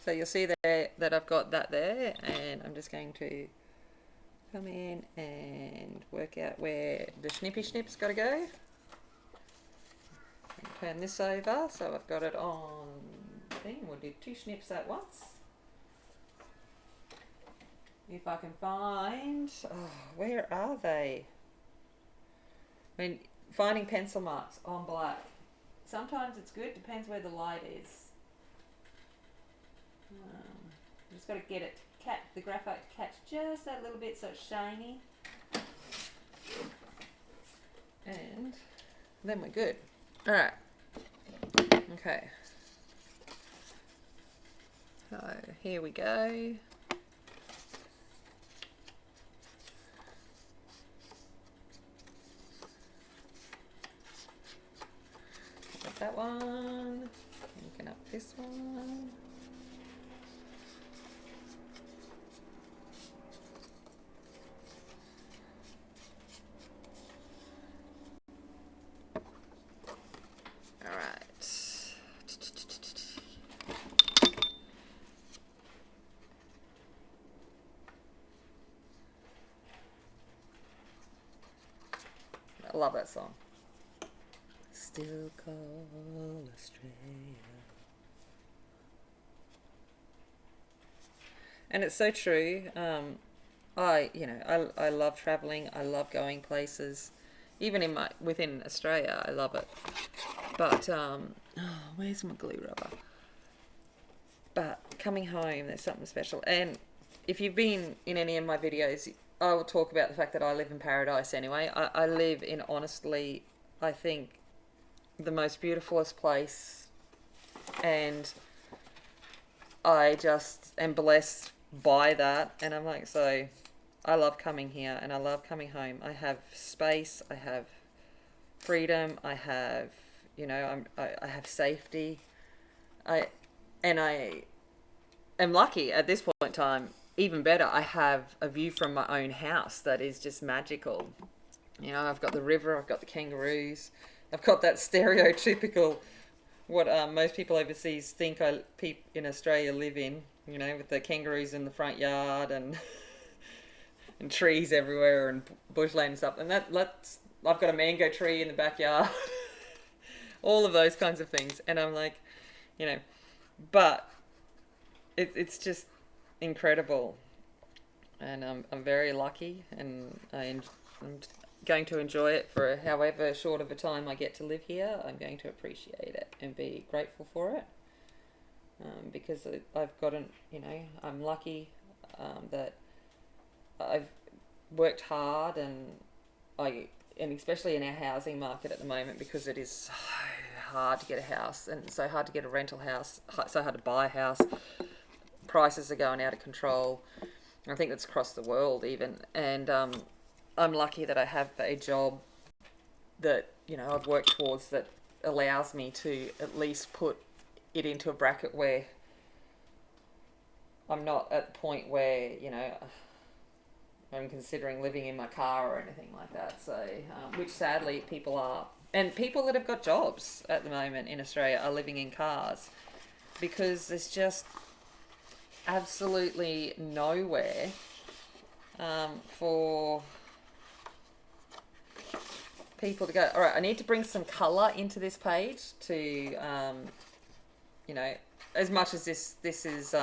so you'll see there that I've got that there, and I'm just going to come in and work out where the snippy snip's got to go. And turn this over so I've got it on the thing. We'll do 2 snips at once. If I can find, where are they? I mean, finding pencil marks on black. Sometimes it's good, depends where the light is. Just got to get it to catch the graphite to catch just that little bit so it's shiny. And then we're good. Alright. Okay. So here we go. Got that one. Looking up this one. I love that song. Still call Australia. And it's so true. I love traveling. I love going places. Even within Australia, I love it. But where's my glue rubber? But coming home, there's something special. And if you've been in any of my videos, I will talk about the fact that I live in paradise anyway. I live in, honestly, I think, the most beautifulest place. And I just am blessed by that. And I'm like, so I love coming here and I love coming home. I have space. I have freedom. I have, I have safety. I am lucky at this point in time. Even better, I have a view from my own house that is just magical. I've got the river, I've got the kangaroos, I've got that stereotypical, what most people overseas think in Australia live in, with the kangaroos in the front yard and and trees everywhere and bushland and stuff. And that's I've got a mango tree in the backyard, all of those kinds of things. And I'm like, but it's just incredible, and I'm very lucky, and I'm going to enjoy it for however short of a time I get to live here. I'm going to appreciate it and be grateful for it, because I've gotten, I'm lucky that I've worked hard, and especially in our housing market at the moment, because it is so hard to get a house and so hard to get a rental house, so hard to buy a house. Prices are going out of control. I think that's across the world even. And I'm lucky that I have a job that, I've worked towards that allows me to at least put it into a bracket where I'm not at the point where, I'm considering living in my car or anything like that. So, which sadly people are. And people that have got jobs at the moment in Australia are living in cars because there's just absolutely nowhere for people to go. All right, I need to bring some colour into this page to, you know, as much as this is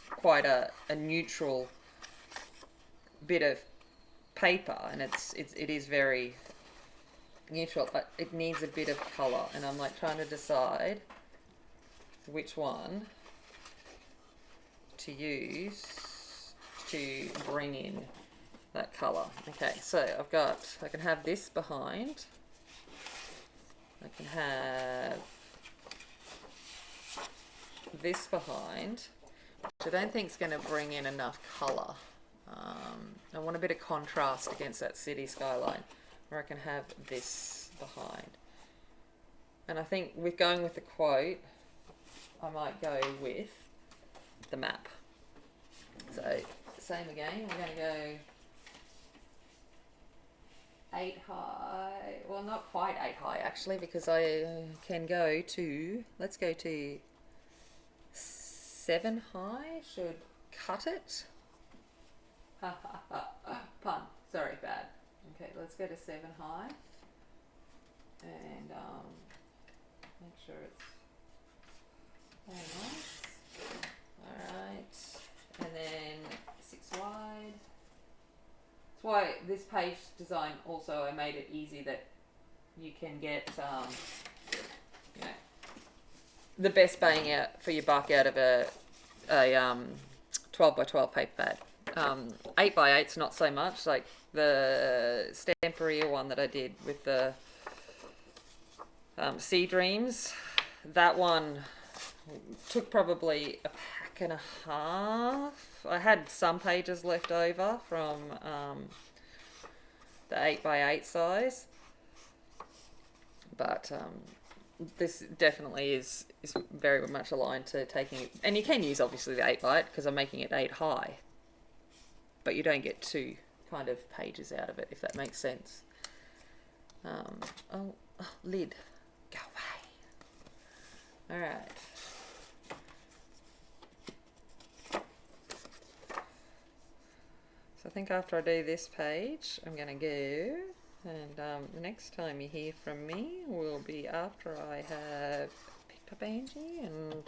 quite a neutral bit of paper, and it is very neutral, but it needs a bit of colour, and I'm like trying to decide which one to use to bring in that colour. Okay, so I can have this behind. I can have this behind, which I don't think is going to bring in enough colour. I want a bit of contrast against that city skyline, where I can have this behind. And I think with going with the quote, I might go with the map. So same again, we're going to go 8 high, well not quite 8 high actually, because I can go to, let's go to 7 high, should cut it. Pun, sorry, bad. Okay, let's go to 7 high and make sure it's very nice. Alright, and then 6 wide. That's why this page design also, I made it easy that you can get you know, the best bang out for your buck out of a 12 by 12 paper bag. 8 by 8's not so much, like the Stamperia one that I did with the Sea Dreams. That one took probably a pack and a half. I had some pages left over from the 8 by 8 size, but this definitely is very much aligned to taking it, and you can use obviously the 8 by 8 because I'm making it 8 high, but you don't get 2 kind of pages out of it, if that makes sense. Oh, lid, go away. All right. So I think after I do this page, I'm going to go, and the next time you hear from me will be after I have picked up Angie and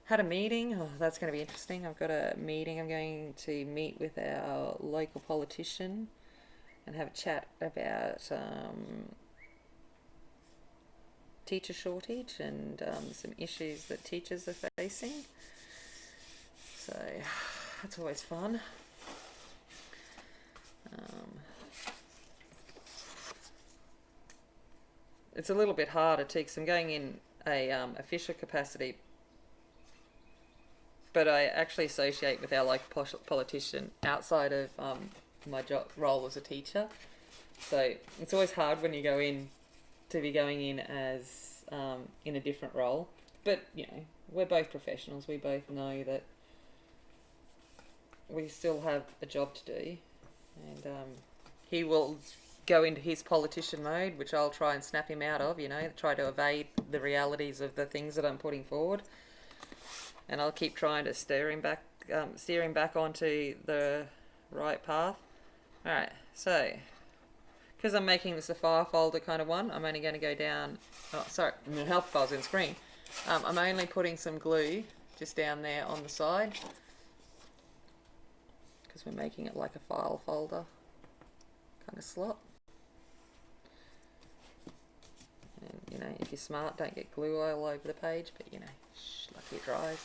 had a meeting. Oh, that's going to be interesting. I've got a meeting. I'm going to meet with our local politician and have a chat about teacher shortage and some issues that teachers are facing. So that's always fun. It's a little bit harder too because I'm going in a official capacity, but I actually associate with our local politician outside of my role as a teacher. So it's always hard when you go in to be going in as in a different role. But you know, we're both professionals. We both know that we still have a job to do, and he will go into his politician mode, which I'll try and snap him out of, you know, try to evade the realities of the things that I'm putting forward. And I'll keep trying to steer him back onto the right path. Alright, so, because I'm making this a file folder kind of one, I'm only going to go down, the help file's in screen. I'm only putting some glue just down there on the side, because we're making it like a file folder kind of slot. And, you know, if you're smart, don't get glue all over the page, but, you know, lucky it dries.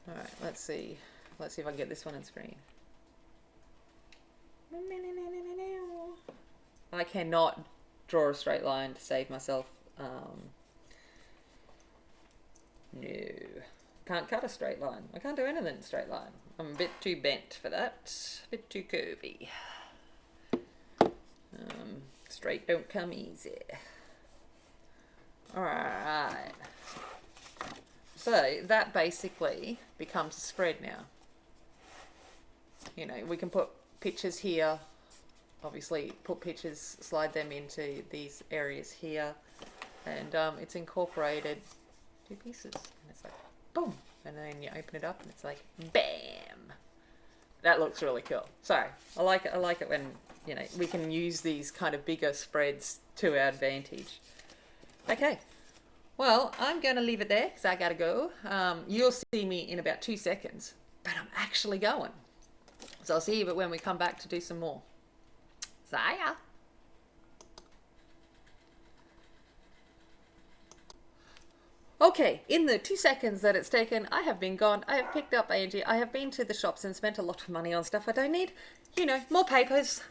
Alright, let's see. Let's see if I can get this one on screen. I cannot draw a straight line to save myself. No. Can't cut a straight line. I can't do anything in a straight line. I'm a bit too bent for that. A bit too curvy. Straight don't come easy. Alright. So that basically becomes a spread now. You know, we can put pictures here. Obviously, put pictures, slide them into these areas here, and it's incorporated two pieces, and it's like boom, and then you open it up, and it's like bam. That looks really cool. So I like it. I like it when we can use these kind of bigger spreads to our advantage. Okay. Well, I'm going to leave it there because I got to go. You'll see me in about 2 seconds, but I'm actually going. So I'll see you when we come back to do some more. See ya. Okay, in the 2 seconds that it's taken, I have been gone. I have picked up Angie. I have been to the shops and spent a lot of money on stuff I don't need. More papers.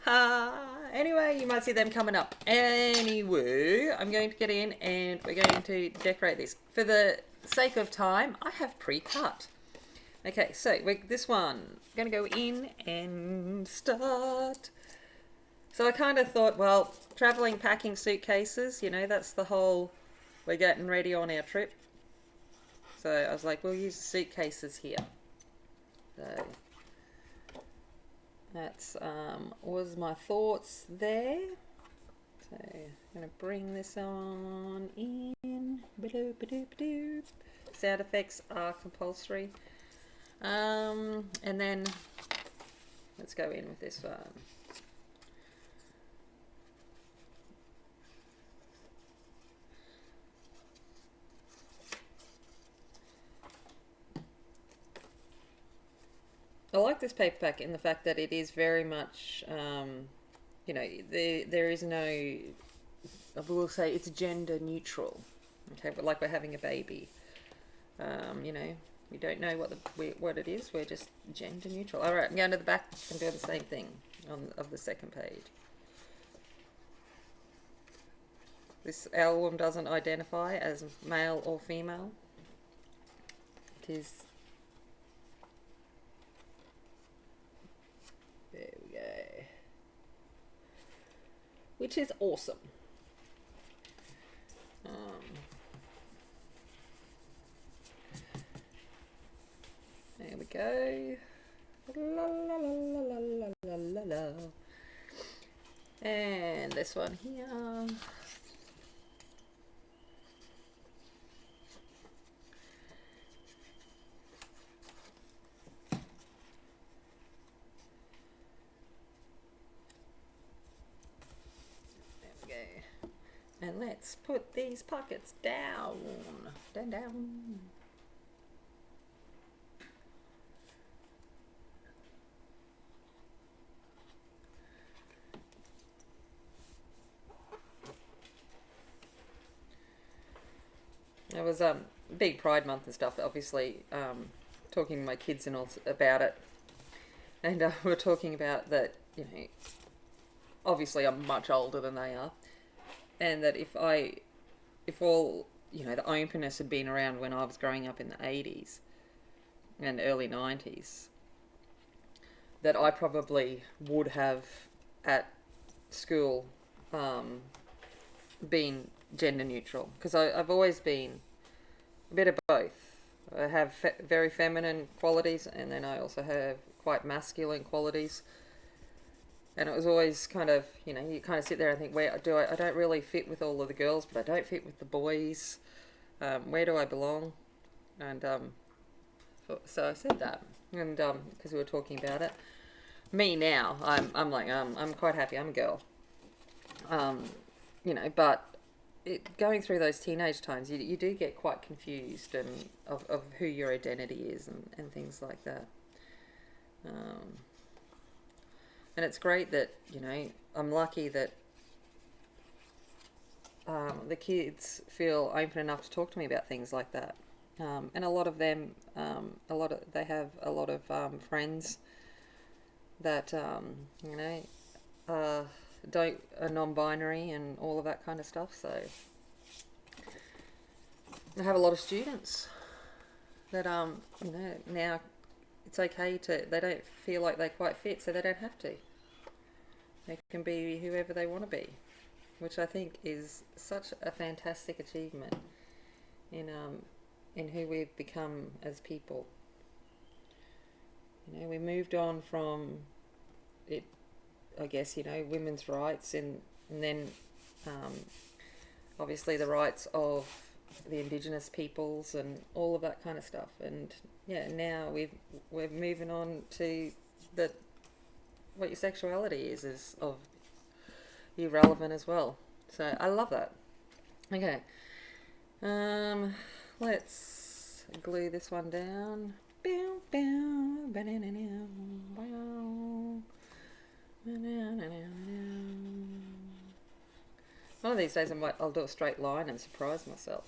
Anyway, you might see them coming up. Anyway, I'm going to get in and we're going to decorate this. For the sake of time, I have pre-cut. Okay, so this one, going to go in and start. So I kind of thought, well, traveling, packing suitcases, that's the whole, we're getting ready on our trip. So I was like, we'll use the suitcases here. So that's was my thoughts there. So I'm going to bring this on in. Sound effects are compulsory. And then let's go in with this one. I like this paper pack in the fact that it is very much, there is no, I will say it's gender neutral. Okay, but like we're having a baby, we don't know what it is. We're just gender neutral. All right, I'm going to the back and do the same thing of the second page. This album doesn't identify as male or female. It is. There we go. Which is awesome. There we go. La, la, la, la, la, la, la, la. And this one here. And let's put these pockets down. Down. It was big Pride Month and stuff, obviously, talking to my kids and all about it. And we were talking about that, obviously I'm much older than they are. And that if all, the openness had been around when I was growing up in the 80s and early 90s, that I probably would have at school been gender neutral. Because I've always been a bit of both. I have very feminine qualities, and then I also have quite masculine qualities. And it was always kind of, you kind of sit there and think, I don't really fit with all of the girls, but I don't fit with the boys. Where do I belong? And so I said that, and because we were talking about it. Me now, I'm like, I'm quite happy. I'm a girl. But going through those teenage times, you do get quite confused and of who your identity is and things like that. And it's great that, I'm lucky that the kids feel open enough to talk to me about things like that. And a lot of them, they have a lot of friends that, are non-binary and all of that kind of stuff. So I have a lot of students that, now it's okay they don't feel like they quite fit, so they don't have to. They can be whoever they want to be, which I think is such a fantastic achievement in who we've become as people. We moved on from it, I guess, you know, women's rights, and then obviously the rights of the indigenous peoples and all of that kind of stuff. And yeah, now we're moving on to the what your sexuality is of irrelevant as well. So I love that. Okay, let's glue this one down. One of these days I'll do a straight line and surprise myself.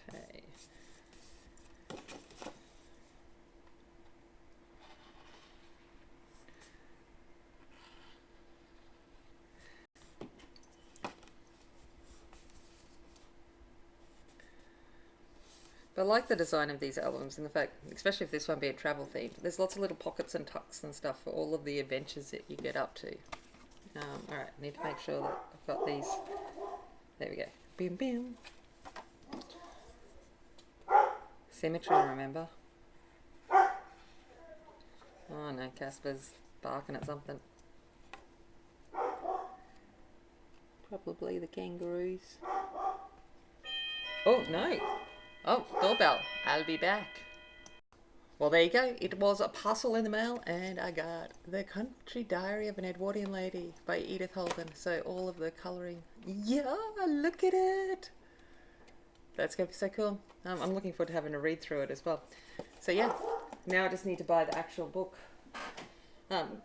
Okay. But I like the design of these albums, and the fact, especially if this one being travel themed, there's lots of little pockets and tucks and stuff for all of the adventures that you get up to. Alright, I need to make sure that I've got these. There we go. Bim bim. Symmetry, remember? Oh no, Casper's barking at something. Probably the kangaroos. Oh no! Oh, doorbell. I'll be back. Well, there you go. It was a parcel in the mail, and I got The Country Diary of an Edwardian Lady by Edith Holden. So all of the colouring. Yeah, look at it. That's going to be so cool. I'm looking forward to having a read through it as well. So yeah, now I just need to buy the actual book.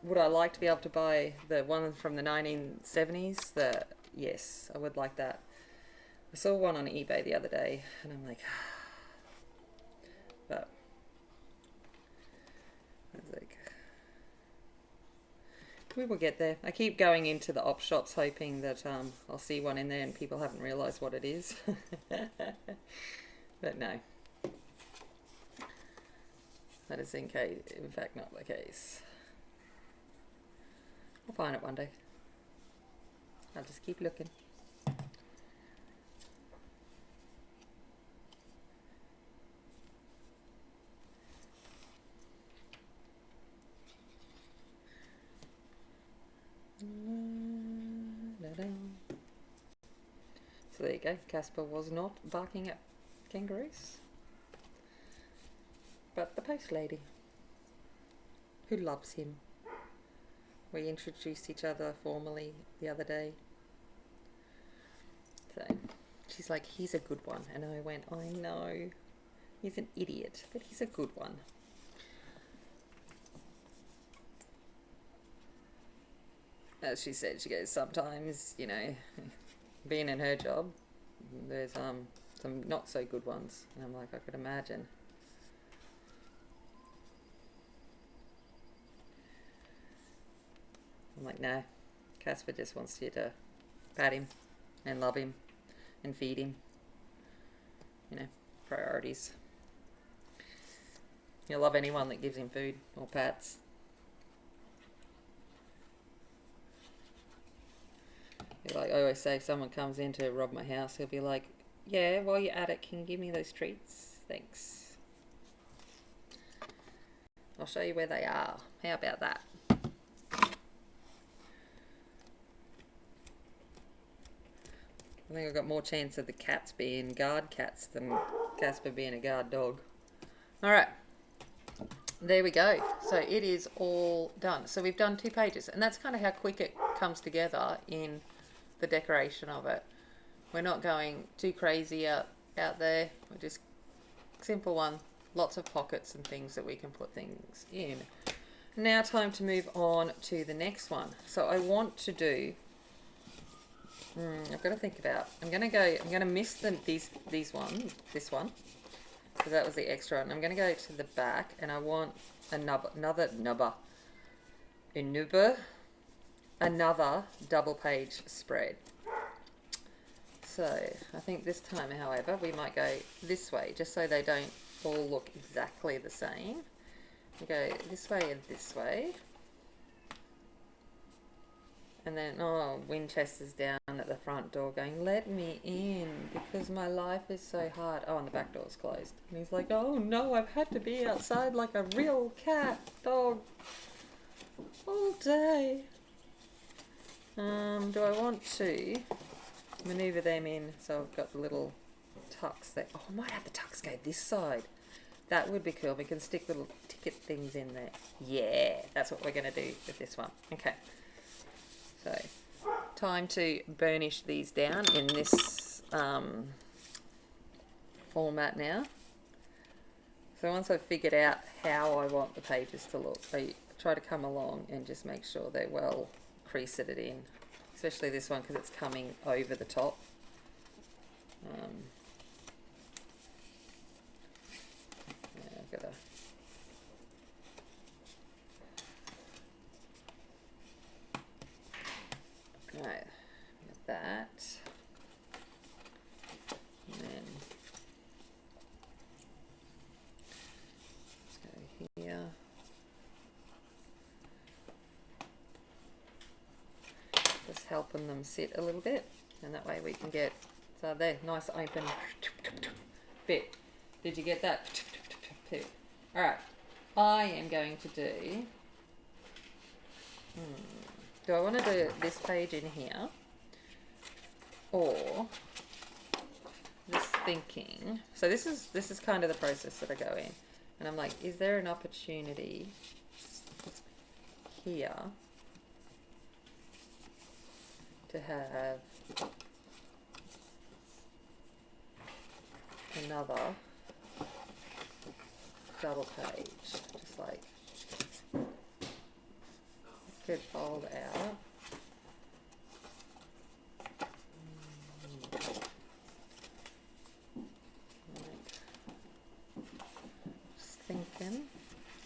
Would I like to be able to buy the one from the 1970s? Yes, I would like that. I saw one on eBay the other day, and I'm like, but I was like, we will get there. I keep going into the op shops hoping that I'll see one in there and people haven't realised what it is. But no, that is in fact not the case. I'll find it one day. I'll just keep looking. So there you go. Casper was not barking at kangaroos, but the post lady, who loves him. We introduced each other formally the other day. So she's like, he's a good one. And I went, I know. He's an idiot, but he's a good one. As she said, she goes, sometimes, you know, being in her job, there's some not so good ones. And I'm like, I could imagine. I'm like, no, Casper just wants you to pat him and love him and feed him. You know, priorities. He'll love anyone that gives him food or pats. Like I always say, if someone comes in to rob my house, he'll be like, yeah, while you're at it, can you give me those treats? Thanks. I'll show you where they are. How about that? I think I've got more chance of the cats being guard cats than Casper being a guard dog. Alright. There we go. So it is all done. So we've done 2 pages. And that's kind of how quick it comes together in the decoration of it. We're not going too crazy out there. We're just simple one. Lots of pockets and things that we can put things in. Now time to move on to the next one. So I want to do... I've got to think about... I'm going to miss this one. Because that was the extra one. I'm going to go to the back and I want another double page spread. So I think this time, however, we might go this way, just so they don't all look exactly the same. We go this way and this way. And then, Winchester's down at the front door going, let me in because my life is so hard. Oh, and the back door's closed. And he's like, oh no, I've had to be outside like a real cat, dog, all day. Do I want to maneuver them in so I've got the little tucks there? Oh, I might have the tucks go this side. That would be cool. We can stick little ticket things in there. Yeah, that's what we're going to do with this one. Okay. So, time to burnish these down in this format now. So once I've figured out how I want the pages to look, I try to come along and just make sure they're well creased in. Especially this one because it's coming over the top. I've got to... Right, got that. And then let's go here. Just helping them sit a little bit, and that way we can get, so there, nice open bit. Did you get that? Alright, I am going to do, do I want to do this page in here, or just thinking, so this is kind of the process that I go in, and I'm like, is there an opportunity here to have another double page, just like could fold out. Just thinking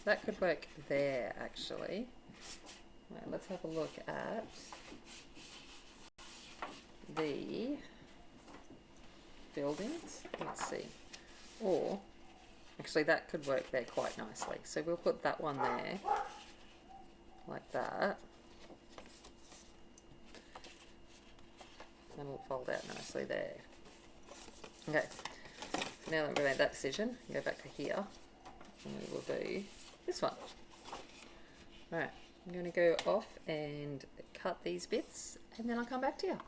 that could work there actually. Right, let's have a look at the buildings. Let's see. Or actually that could work there quite nicely. So we'll put that one there like that. And it'll fold out nicely there. Okay. So now that we've made that decision, go back to here and we will do this one. Alright, I'm going to go off and cut these bits and then I'll come back to you.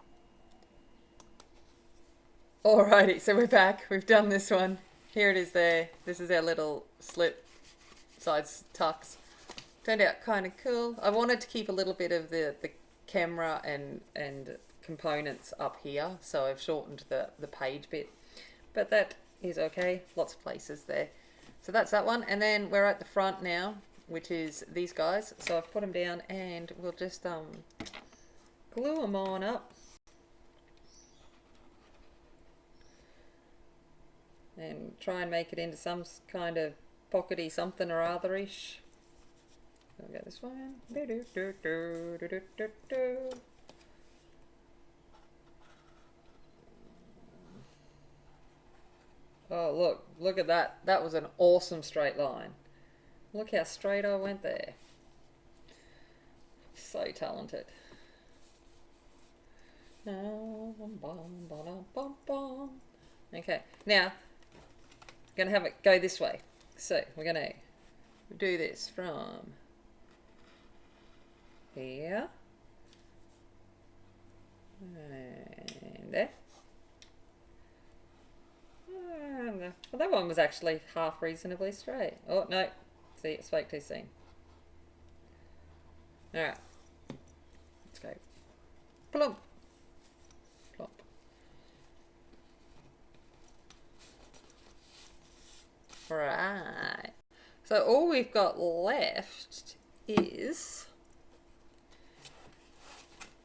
Alrighty, so we're back. We've done this one. Here it is there. This is our little slip sides tucks. Turned out kind of cool. I wanted to keep a little bit of the camera and components up here, so I've shortened the page bit. But that is okay. Lots of places there. So that's that one. And then we're at the front now, which is these guys. So I've put them down and we'll just glue them on up. And try and make it into some kind of pockety something or otherish. I'll get this one. Oh, look at that. That was an awesome straight line. Look how straight I went there. So talented. Okay, now going to have it go this way. So we're going to do this from here and there. And well, that one was actually half reasonably straight. Oh no, see, it spoke too soon. Alright, let's go. Plump. Plump. Right, so all we've got left is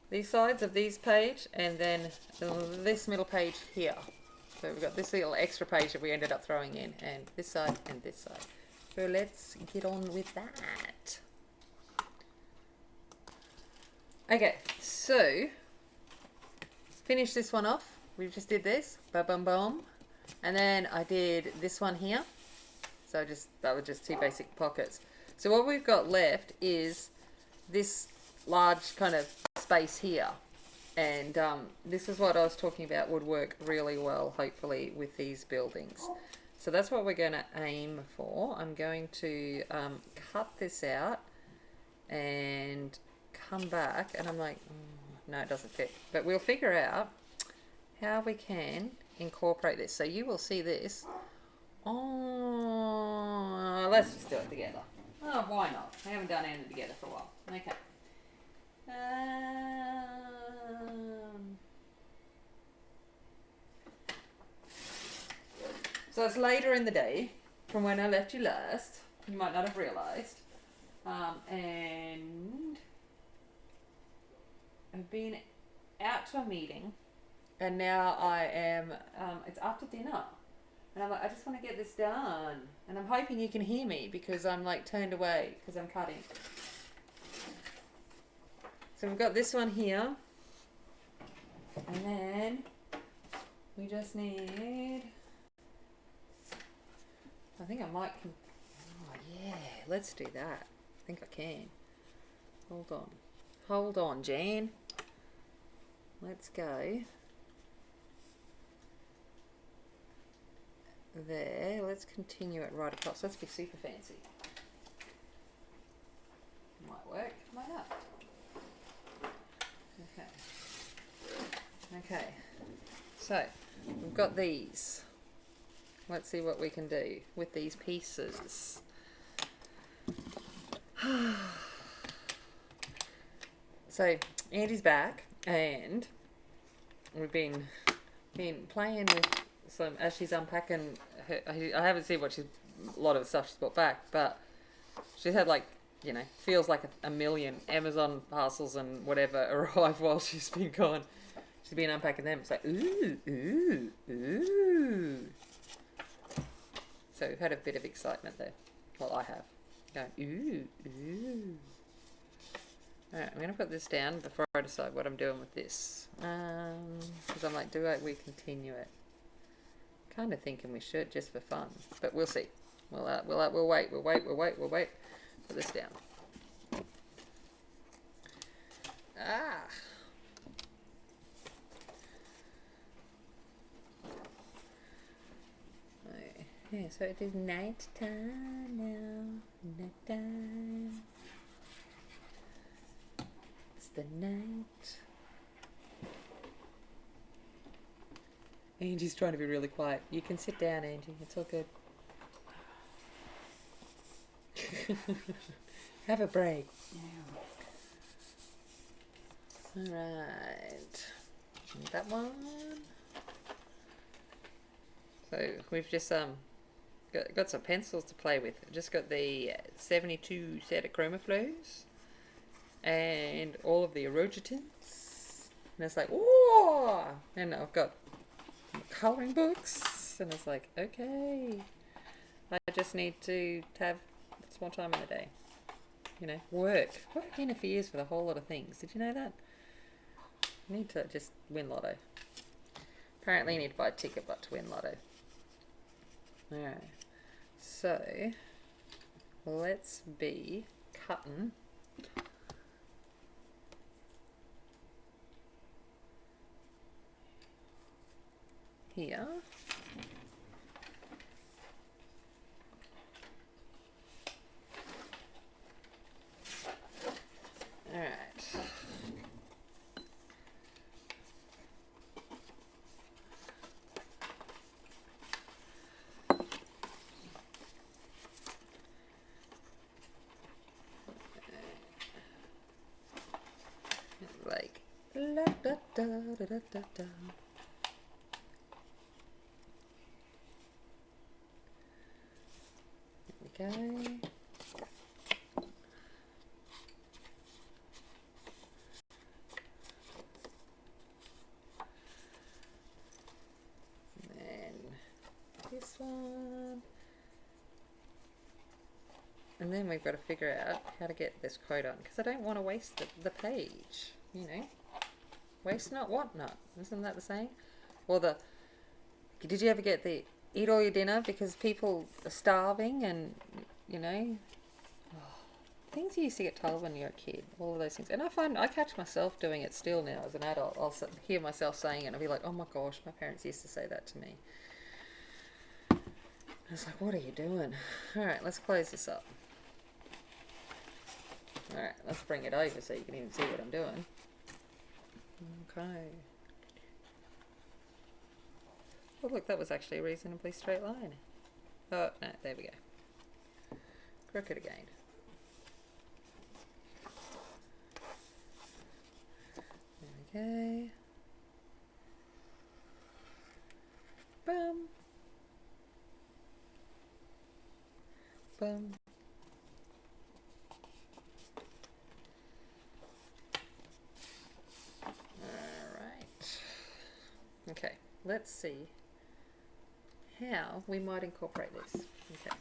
these sides of these page and then this middle page here. So we've got this little extra page that we ended up throwing in, and this side and this side. So let's get on with that. Okay, so finish this one off. We just did this, ba bum bum, and then I did this one here. So that was just two basic pockets. So what we've got left is this large kind of space here. And this is what I was talking about would work really well, hopefully, with these buildings. So that's what we're going to aim for. I'm going to cut this out and come back, and I'm like, no, it doesn't fit. But we'll figure out how we can incorporate this. So you will see this. Oh, let's just do it together. Oh, why not? I haven't done anything together for a while. Okay. So it's later in the day from when I left you last. You might not have realised. And I've been out to a meeting, and now I am, it's after dinner. And I'm like, I just want to get this done. And I'm hoping you can hear me because I'm like turned away because I'm cutting. So we've got this one here. And then we just need, I think I might, oh yeah, let's do that. I think I can. Hold on. Hold on, Jan. Let's go. There, let's continue it right across. Let's be super fancy. Might work, might not. Okay. Okay. So, we've got these. Let's see what we can do with these pieces. So, Andy's back, and we've been playing with some, as she's unpacking her, I haven't seen what a lot of the stuff she's brought back, but she's had like, you know, feels like a million Amazon parcels and whatever arrive while she's been gone. She's been unpacking them. It's like, ooh, ooh, ooh. So we've had a bit of excitement there. Well, I have. Going, ooh, ooh. Alright, I'm going to put this down before I decide what I'm doing with this. Because I'm like, we continue it? Kind of thinking we should, just for fun. But we'll see. We'll wait. Put this down. Ah! Yeah, so it is night time now. Night time. It's the night. Angie's trying to be really quiet. You can sit down, Angie. It's all good. Have a break. Yeah. Alright. That one. So we've just got some pencils to play with. Just got the 72 set of chromaflows and all of the erogitins. And it's like, whoa! And I've got colouring books, and it's like, okay, I just need to have some more time in the day. You know, work interferes with a whole lot of things. Did you know that? I need to just win lotto. Apparently you need to buy a ticket but to win lotto. Alright, so let's be cutting here. Alright. Like la da da da da da da. There we go. This one, and then we've got to figure out how to get this quote on, because I don't want to waste the page, you know. Waste not, want not. Isn't that the saying? Or the, did you ever get the eat all your dinner because people are starving and, you know, things you used to get told when you were a kid, all of those things. And I catch myself doing it still now as an adult. I'll hear myself saying it and I'll be like, oh my gosh, my parents used to say that to me. I was like, what are you doing? All right, let's close this up. All right, let's bring it over so you can even see what I'm doing. Okay. Oh, look, that was actually a reasonably straight line. Oh, no, there we go. Crooked again. There we go. Boom. Boom. Alright. Okay, let's see how we might incorporate this. Okay.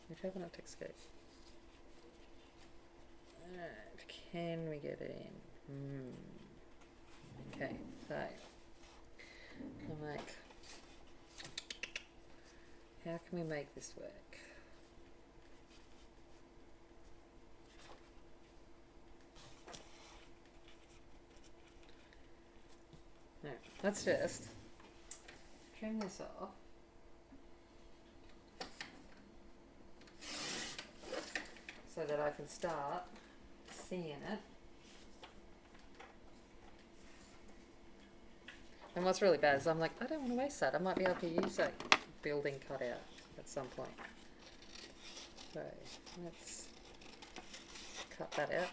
Whichever not escape. Alright, can we get it in? Okay, so how can we make this work? Alright, let's just trim this off. So that I can start seeing it. And what's really bad is I'm like, I don't want to waste that. I might be able to use that building cutout at some point. So let's cut that out.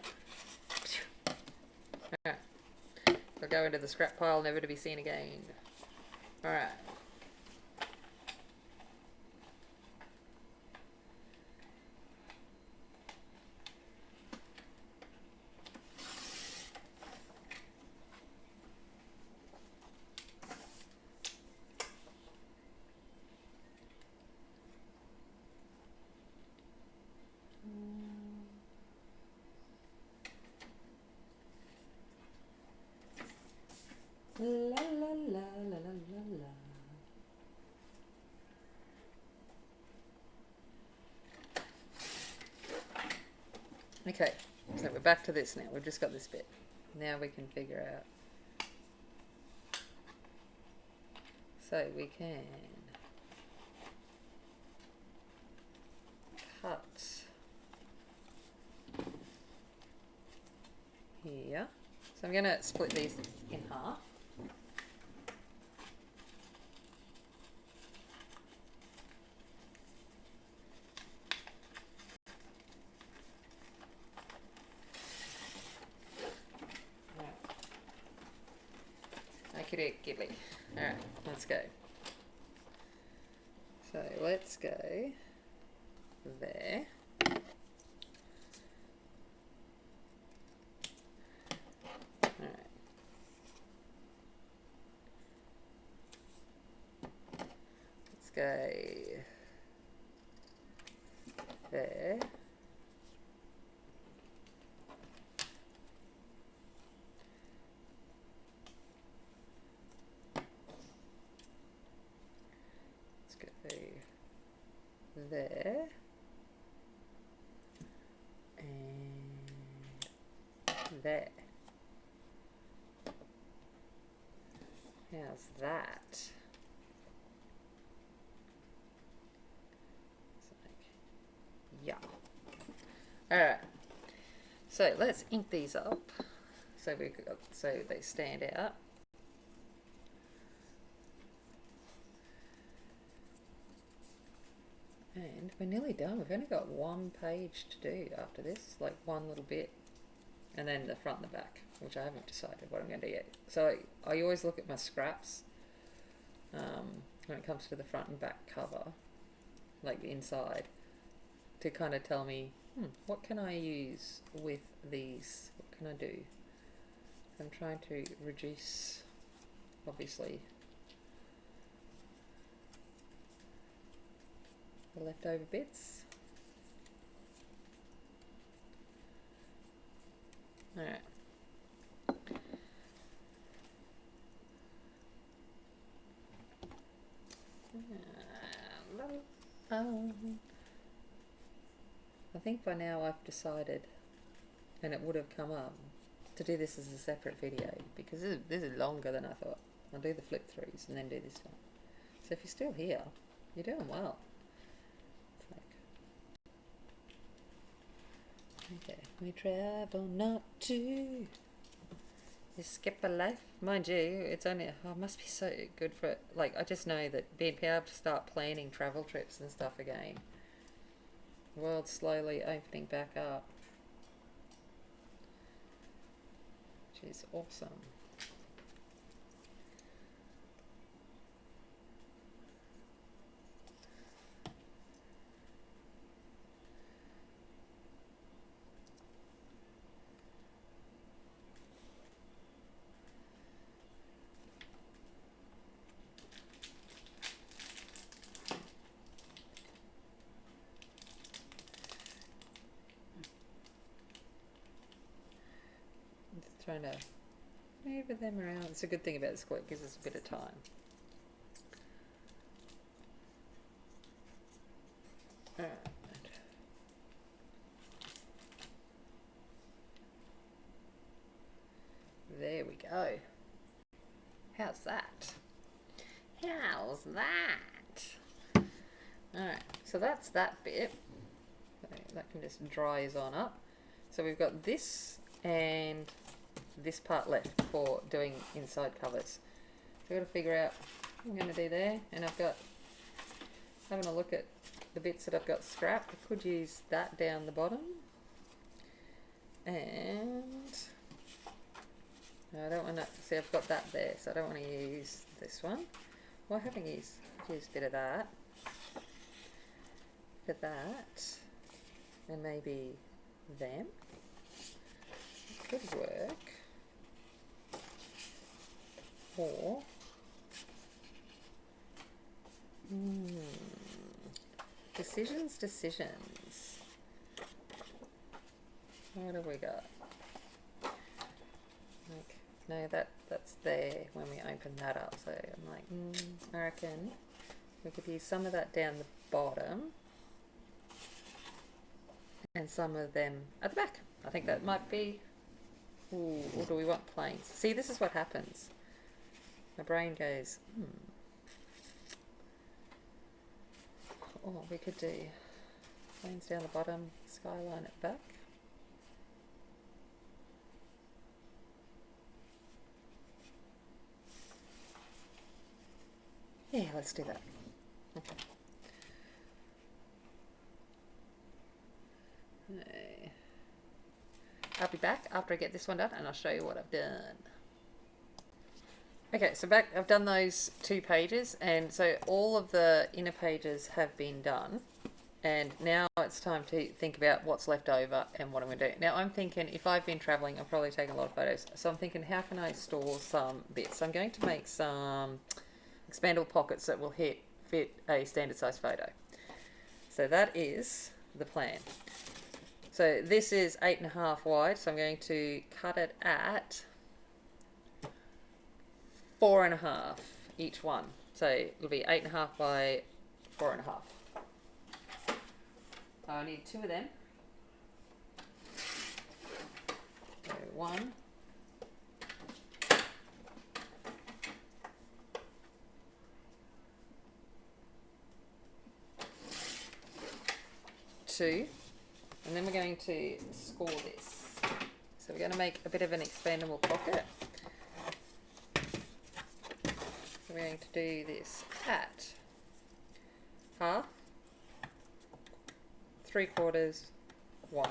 Alright. We'll go into the scrap pile, never to be seen again. Alright. La la la la la la la. Okay, so we're back to this now. We've just got this bit. Now we can figure out. So we can cut here. So I'm going to split these in half. Giddy. Alright, let's go. So let's go there. Alright. Let's go there. There and there. How's that? It's like, yeah. Alright. So let's ink these up so they stand out. And we're nearly done. We've only got one page to do after this, like one little bit. And then the front and the back, which I haven't decided what I'm going to do yet. So I always look at my scraps when it comes to the front and back cover, like the inside, to kind of tell me, what can I use with these? What can I do? I'm trying to reduce, obviously, the leftover bits. Alright. I think by now I've decided, and it would have come up, to do this as a separate video, because this is longer than I thought. I'll do the flip throughs and then do this one. So if you're still here, you're doing well. Okay, we travel not to escape a life. Mind you, it's only, oh, it must be so good for, like, I just know that being able to start planning travel trips and stuff again. The world's slowly opening back up, which is awesome. Trying to move them around. It's a good thing about this squat, it gives us a bit of time. Alright. There we go. How's that? How's that? Alright, so that's that bit. So that can just dries on up. So we've got this and this part left for doing inside covers. So I've got to figure out what I'm going to do there, and I've got, having a look at the bits that I've got scrapped, I could use that down the bottom, and I don't want to, see I've got that there, so I don't want to use this one. Well, I haven't used a bit of that, and maybe them. It could work. Or decisions. What have we got? Like, no, that's there when we open that up. So I'm like, I reckon we could use some of that down the bottom and some of them at the back. I think that might be. Ooh, or do we want planes? See, this is what happens. My brain goes, Oh, we could do planes down the bottom, skyline at the back. Yeah, let's do that. Okay. I'll be back after I get this one done and I'll show you what I've done. Okay, so back, I've done those 2 pages, and so all of the inner pages have been done, and now it's time to think about what's left over and what I'm going to do. Now I'm thinking, if I've been travelling, I've probably taken a lot of photos, so I'm thinking, how can I store some bits? So I'm going to make some expandable pockets that will fit a standard size photo. So that is the plan. So this is 8.5 wide, so I'm going to cut it at 4.5 each one. So it'll be 8.5 by 4.5. I need 2 of them. So 1. 2. And then we're going to score this. So we're going to make a bit of an expandable pocket. So we're going to do this at half, 3/4, 1.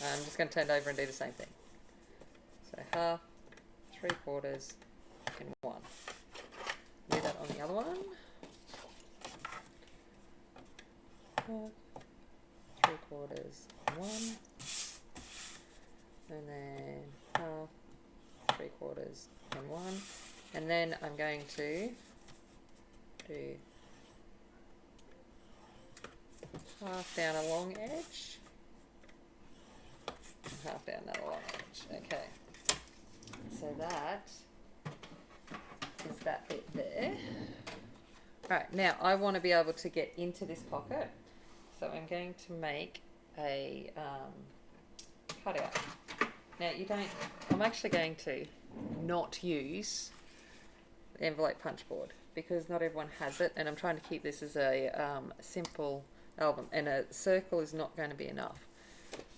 I'm just going to turn it over and do the same thing. So half, 3/4, and 1. Do that on the other one. Half, 3/4, 1, and then half, 3/4, and 1, and then I'm going to do half down a long edge, and half down another long edge. Okay, so that is that bit there. Right, now I want to be able to get into this pocket, so I'm going to make a cutout. Now you don't, I'm actually going to not use the envelope punch board because not everyone has it, and I'm trying to keep this as a simple album, and a circle is not going to be enough.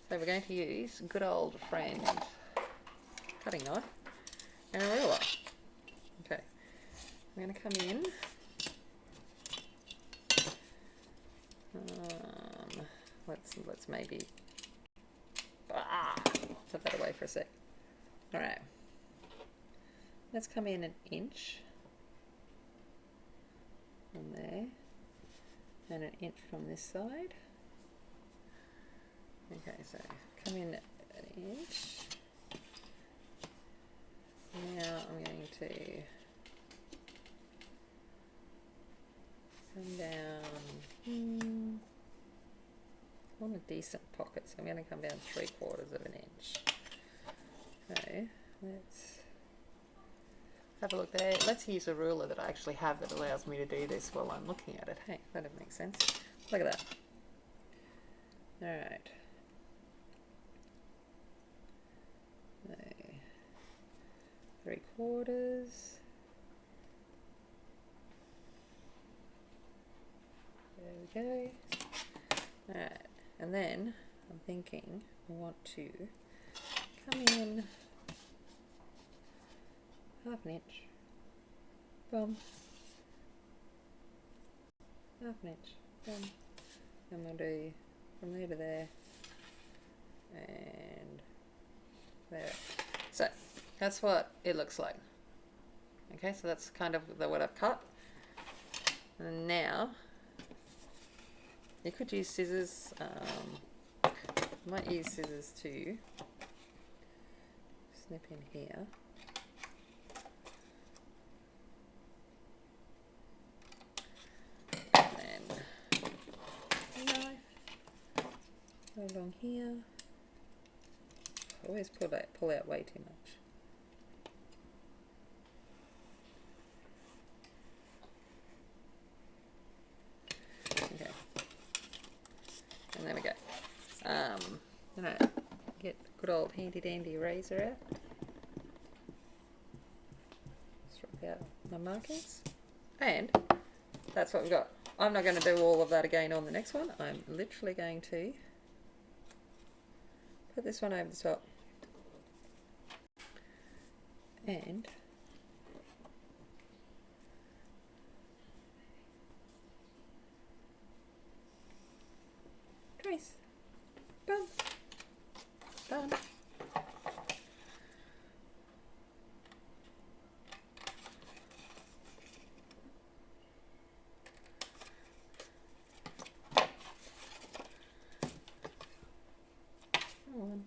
So we're going to use good old friend cutting knife and a ruler. Okay, I'm going to come in. Let's maybe put that away for a sec. All right, let's come in an inch from there and an inch from this side. Okay, so come in an inch. Now I'm going to come down on a decent pocket, so I'm going to come down 3/4 of an inch. Okay, let's have a look there. Let's use a ruler that I actually have that allows me to do this while I'm looking at it. Hey, that'd make sense. Look at that. Alright. So, 3/4. There we go. Alright, and then I'm thinking I want to come in 1/2 inch. Boom. 1/2 inch. Boom. And we'll do from there to there and there. So that's what it looks like. Okay, so that's kind of what I've cut. And now you could use scissors. I might use scissors to snip in here. And then knife. Go along here. I always pull out way too much. Okay. And there we go. I'm gonna get good old handy dandy eraser out. Strip out my markings. And that's what we've got. I'm not going to do all of that again on the next one. I'm literally going to put this one over the top and trace. Boom. Done. On.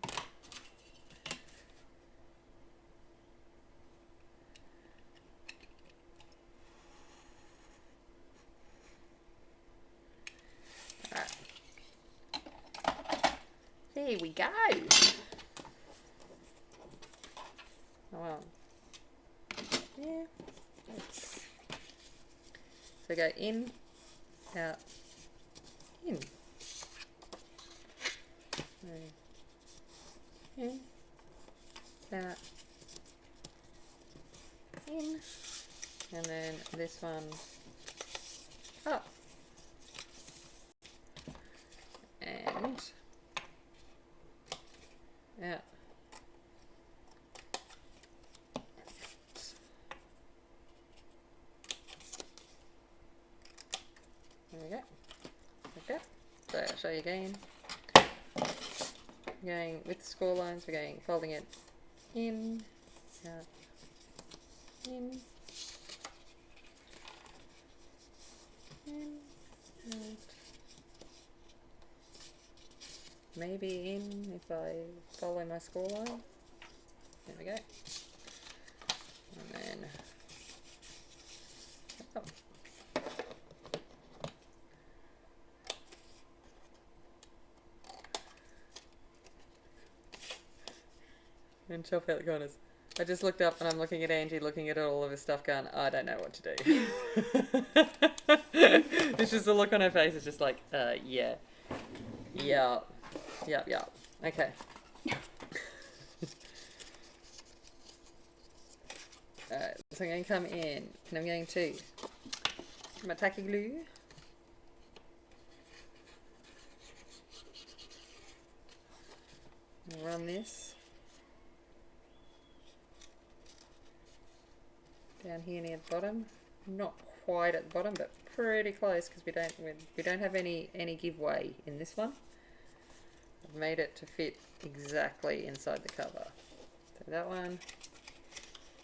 Right. There we go. Oh well. Yeah. So go in, out, in. In, out, in, and then this one up, and out. There we go. Okay. So I'll show you again. Going with the score lines, we're going folding it in, out, in, out. Maybe in if I follow my score line. There we go. And then up. And chop out the corners. I just looked up and I'm looking at Angie looking at all of his stuff going, I don't know what to do. It's just the look on her face is just like, yeah. Yeah. Yep. Okay. Alright, so I'm going to come in and I'm going to my tacky glue. Run this down here near the bottom. Not quite at the bottom, but pretty close because we don't have any giveaway in this one. I've made it to fit exactly inside the cover. So that one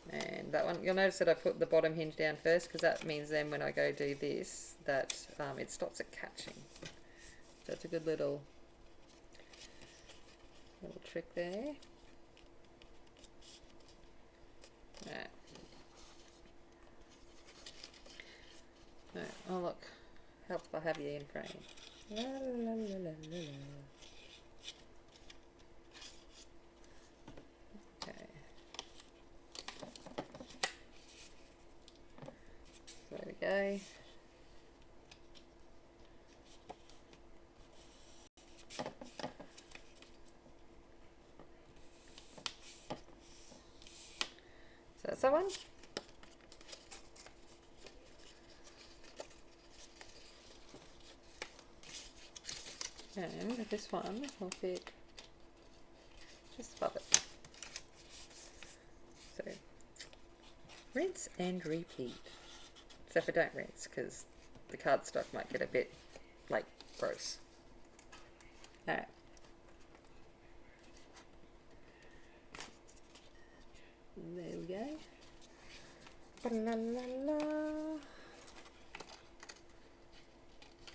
and that one. You'll notice that I put the bottom hinge down first because that means then when I go do this, that it stops it catching. So it's a good little trick there. Right. Right. Oh look, help if I have you in frame. La, la, la, la, la, la. Okay. So there we go. So that's that one. And this one will fit just above it. So rinse and repeat. Except for don't rinse because the cardstock might get a bit like gross. Alright. There we go. La la la.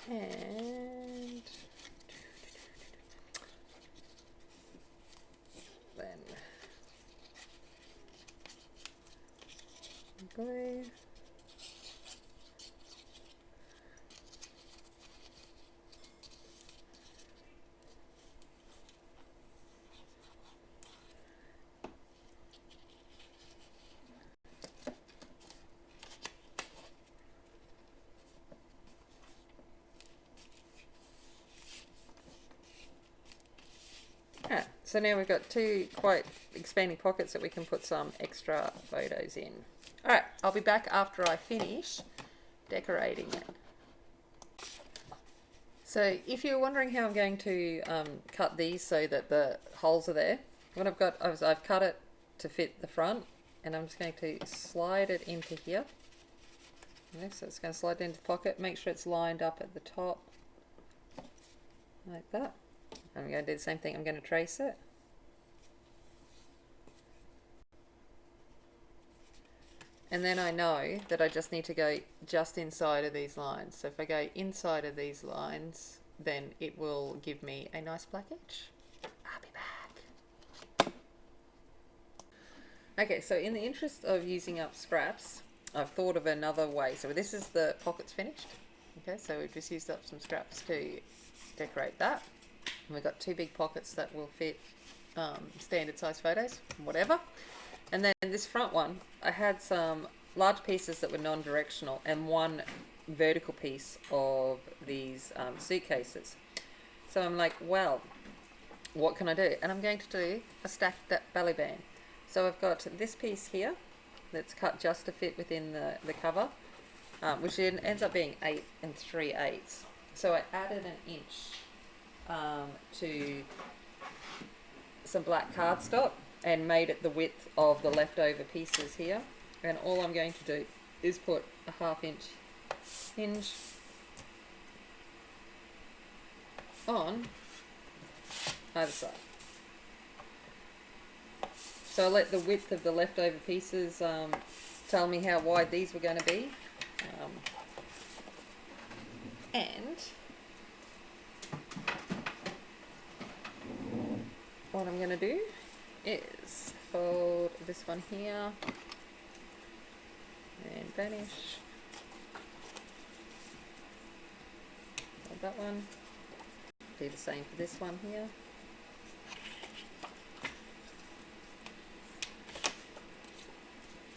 And then glue. Alright, so now we've got two quite expanding pockets that we can put some extra photos in. Alright, I'll be back after I finish decorating it. So if you're wondering how I'm going to cut these so that the holes are there, what I've got is I've cut it to fit the front and I'm just going to slide it into here. Okay, so it's going to slide into the pocket, make sure it's lined up at the top like that. I'm going to do the same thing, I'm going to trace it. And then I know that I just need to go just inside of these lines. So if I go inside of these lines, then it will give me a nice black edge. I'll be back. Okay, so in the interest of using up scraps, I've thought of another way. So this is the pockets finished. Okay, so we've just used up some scraps to decorate that. And we've got two big pockets that will fit standard size photos, whatever. And then this front one, I had some large pieces that were non-directional and one vertical piece of these suitcases. So I'm like, well, what can I do? And I'm going to do a stacked ballet band. So I've got this piece here that's cut just to fit within the cover, which ends up being 8 3/8. So I added an inch to some black cardstock and made it the width of the leftover pieces here. And all I'm going to do is put a 1/2 inch hinge on either side. So I let the width of the leftover pieces tell me how wide these were going to be. And what I'm going to do is fold this one here and vanish. Fold that one. Do the same for this one here.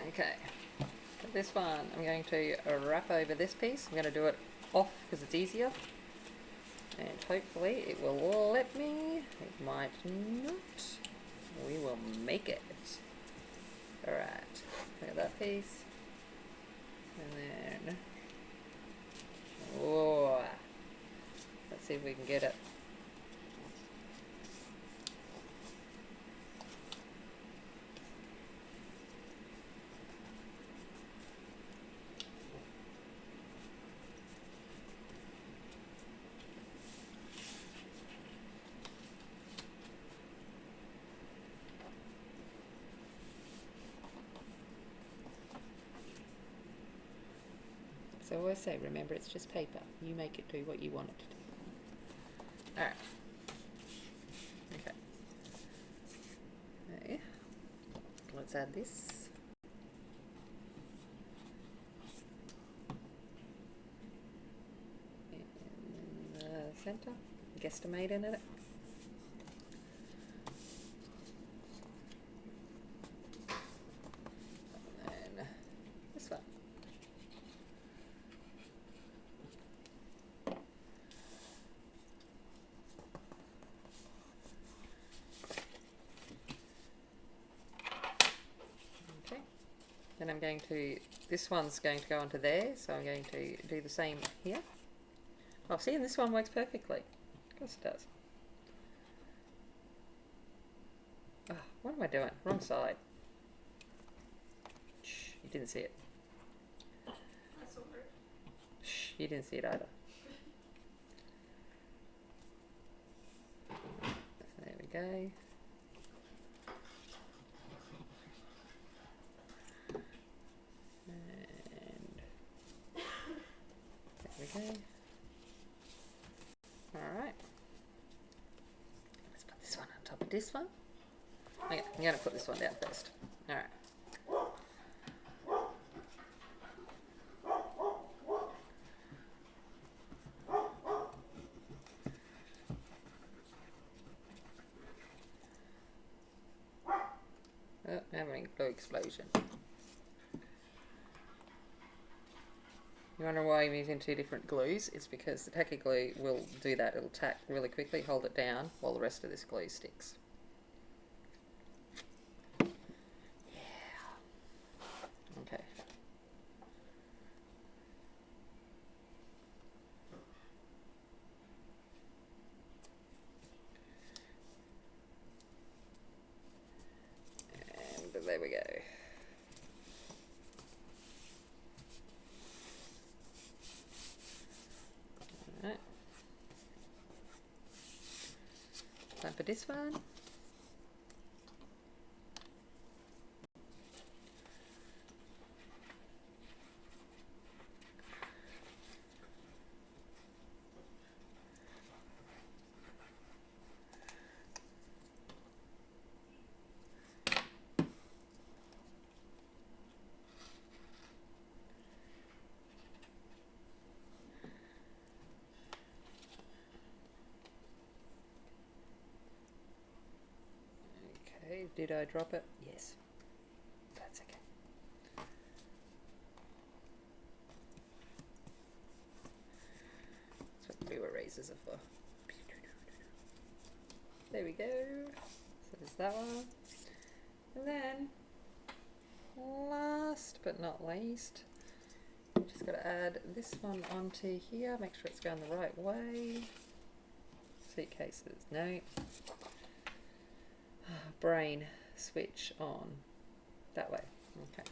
Okay, for this one I'm going to wrap over this piece. I'm going to do it off because it's easier, and hopefully it will let me. It might not. We will make it. Alright, look at that piece. And then, oh, let's see if we can get it. So I always say, remember, it's just paper. You make it do what you want it to do. Alright. Okay. Okay. Let's add this. In the centre. Guesstimate in it. And then this one. Then I'm going to, this one's going to go onto there, so I'm going to do the same here. Oh, see, and this one works perfectly. Of course it does. Oh, what am I doing? Wrong side. Shh, you didn't see it. I saw it. Shh, you didn't see it either. There we go. Okay. Alright. Let's put this one on top of this one. Okay, I'm going to put this one down first. Alright. Oh, having a glue explosion. You wonder why I'm using two different glues? It's because the tacky glue will do that. It'll tack really quickly, hold it down, while the rest of this glue sticks. Yeah. Okay. And there we go. Alright. Time for this one. Okay, did I drop it? Yes. That's okay. That's what glue erasers are for. There we go. So there's that one. And then, last but not least, just got to add this one onto here. Make sure it's going the right way. Suitcases, no. Brain switch on. That way. Okay.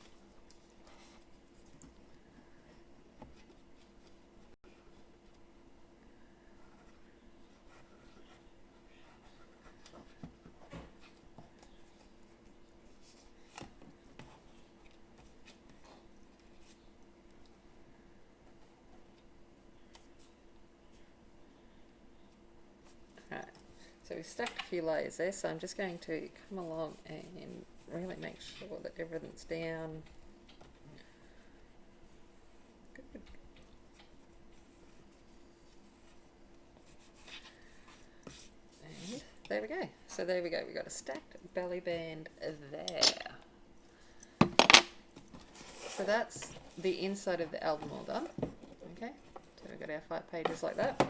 So we've stacked a few layers there, so I'm just going to come along and really make sure that everything's down. Good. And there we go. So there we go. We've got a stacked belly band there. So that's the inside of the album all done. Okay, so we've got our 5 pages like that.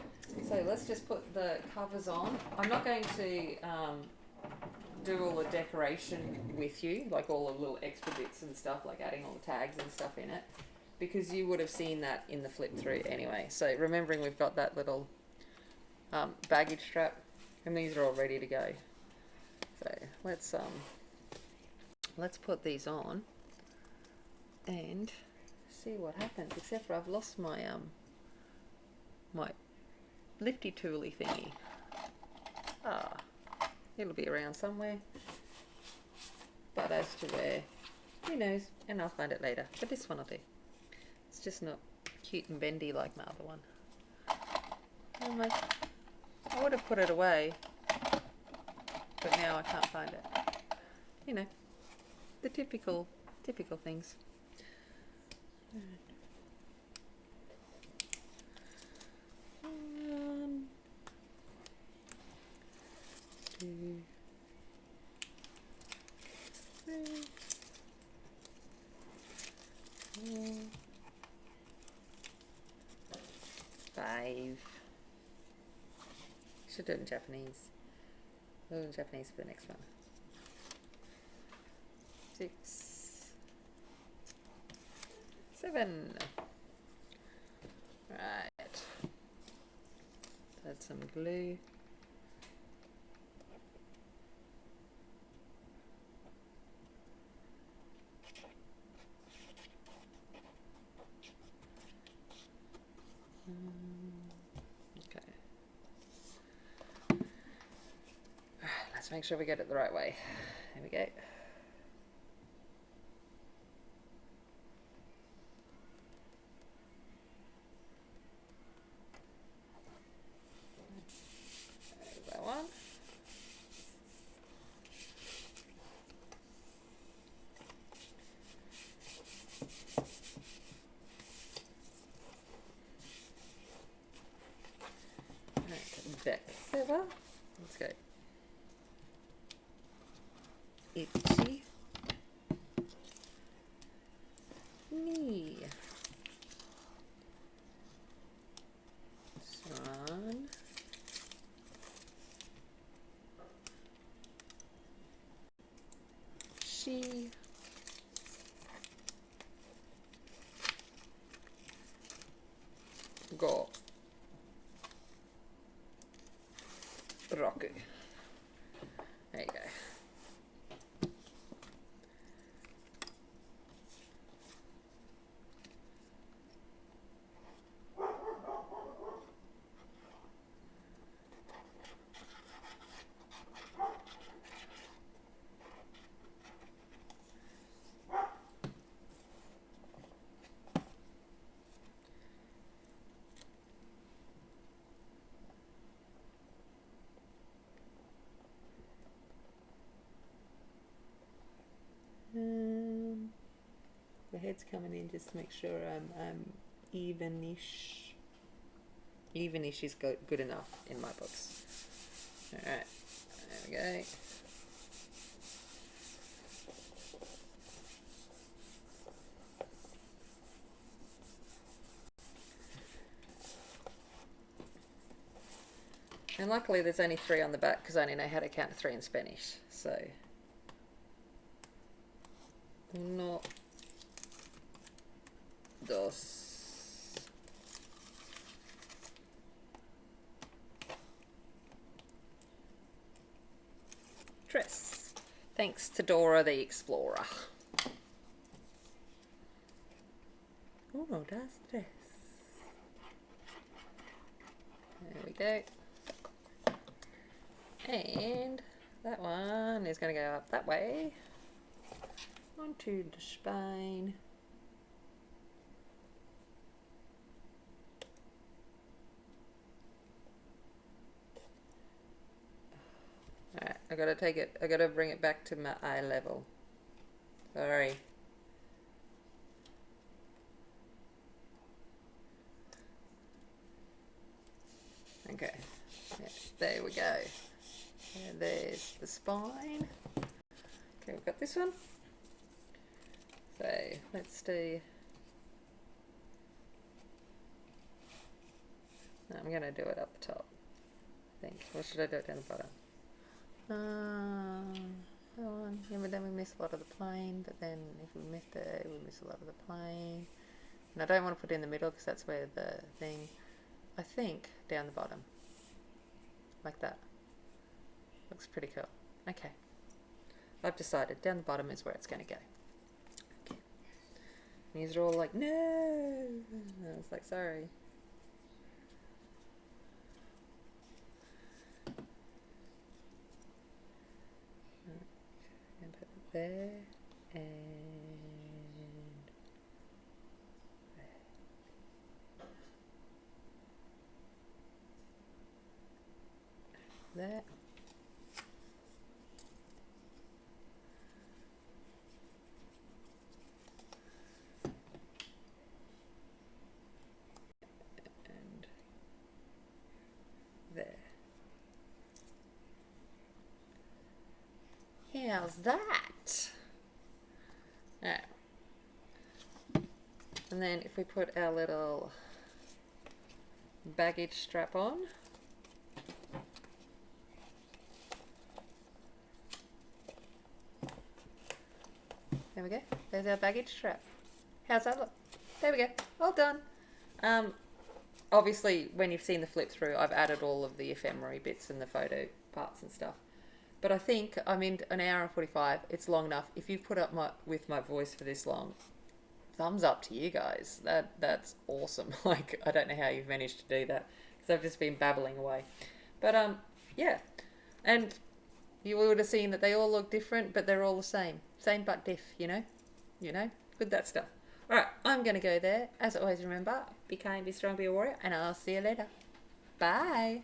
So let's just put the covers on. I'm not going to do all the decoration with you, like all the little extra bits and stuff, like adding all the tags and stuff in it, because you would have seen that in the flip through anyway. So remembering we've got that little baggage strap, and these are all ready to go. So let's put these on and see what happens. Except for I've lost my my lifty tooly thingy. It'll be around somewhere, but as to where, who knows, and I'll find it later. But this one will do. It's just not cute and bendy like my other one. I'm like, I would have put it away, but now I can't find it. You know, the typical things. One, two, three, four, 5. Should do it in Japanese. Oh, in Japanese for the next one. 6, 7. Right. Add some glue. Okay. Alright, let's make sure we get it the right way. There we go. There's that one. Back cover. Let's go. Itchy. Knee. Sun. She. Go. Roku. There you go. The head's coming in just to make sure I'm evenish. Evenish is good enough in my books. Alright, there we go. And luckily there's only 3 on the back because I only know how to count to 3 in Spanish. So, 1, 2, 3. Thanks to Dora the Explorer. 1, 2, 3. There we go. And that one is going to go up that way onto the spine. Alright, I gotta take it, I gotta bring it back to my eye level. Sorry. Okay, yeah, there we go. And there's the spine. Okay, we've got this one. So let's do I'm going to do it up the top, I think. Or should I do it down the bottom? Go on. Yeah, but then we miss a lot of the plane, but then if we missed it, we miss a lot of the plane. And I don't want to put it in the middle because that's where the thing, I think, down the bottom. Like that. Looks pretty cool. Okay. I've decided down the bottom is where it's going to go. Okay. And these are all like, no! I was like, sorry. And put it there and there. There. And there. How's that? Now, and then if we put our little baggage strap on, there we go. There's our baggage strap. How's that look? There we go. All done. Obviously, when you've seen the flip through, I've added all of the ephemera bits and the photo parts and stuff. But I think I'm in an hour and 45. It's long enough. If you've put up with my voice for this long, thumbs up to you guys. That's awesome. Like, I don't know how you've managed to do that because I've just been babbling away. But yeah, and you would have seen that they all look different, but they're all the same but diff. Good that stuff. All right, I'm gonna go there. As always, remember, be kind, be strong, be a warrior, and I'll see you later. Bye.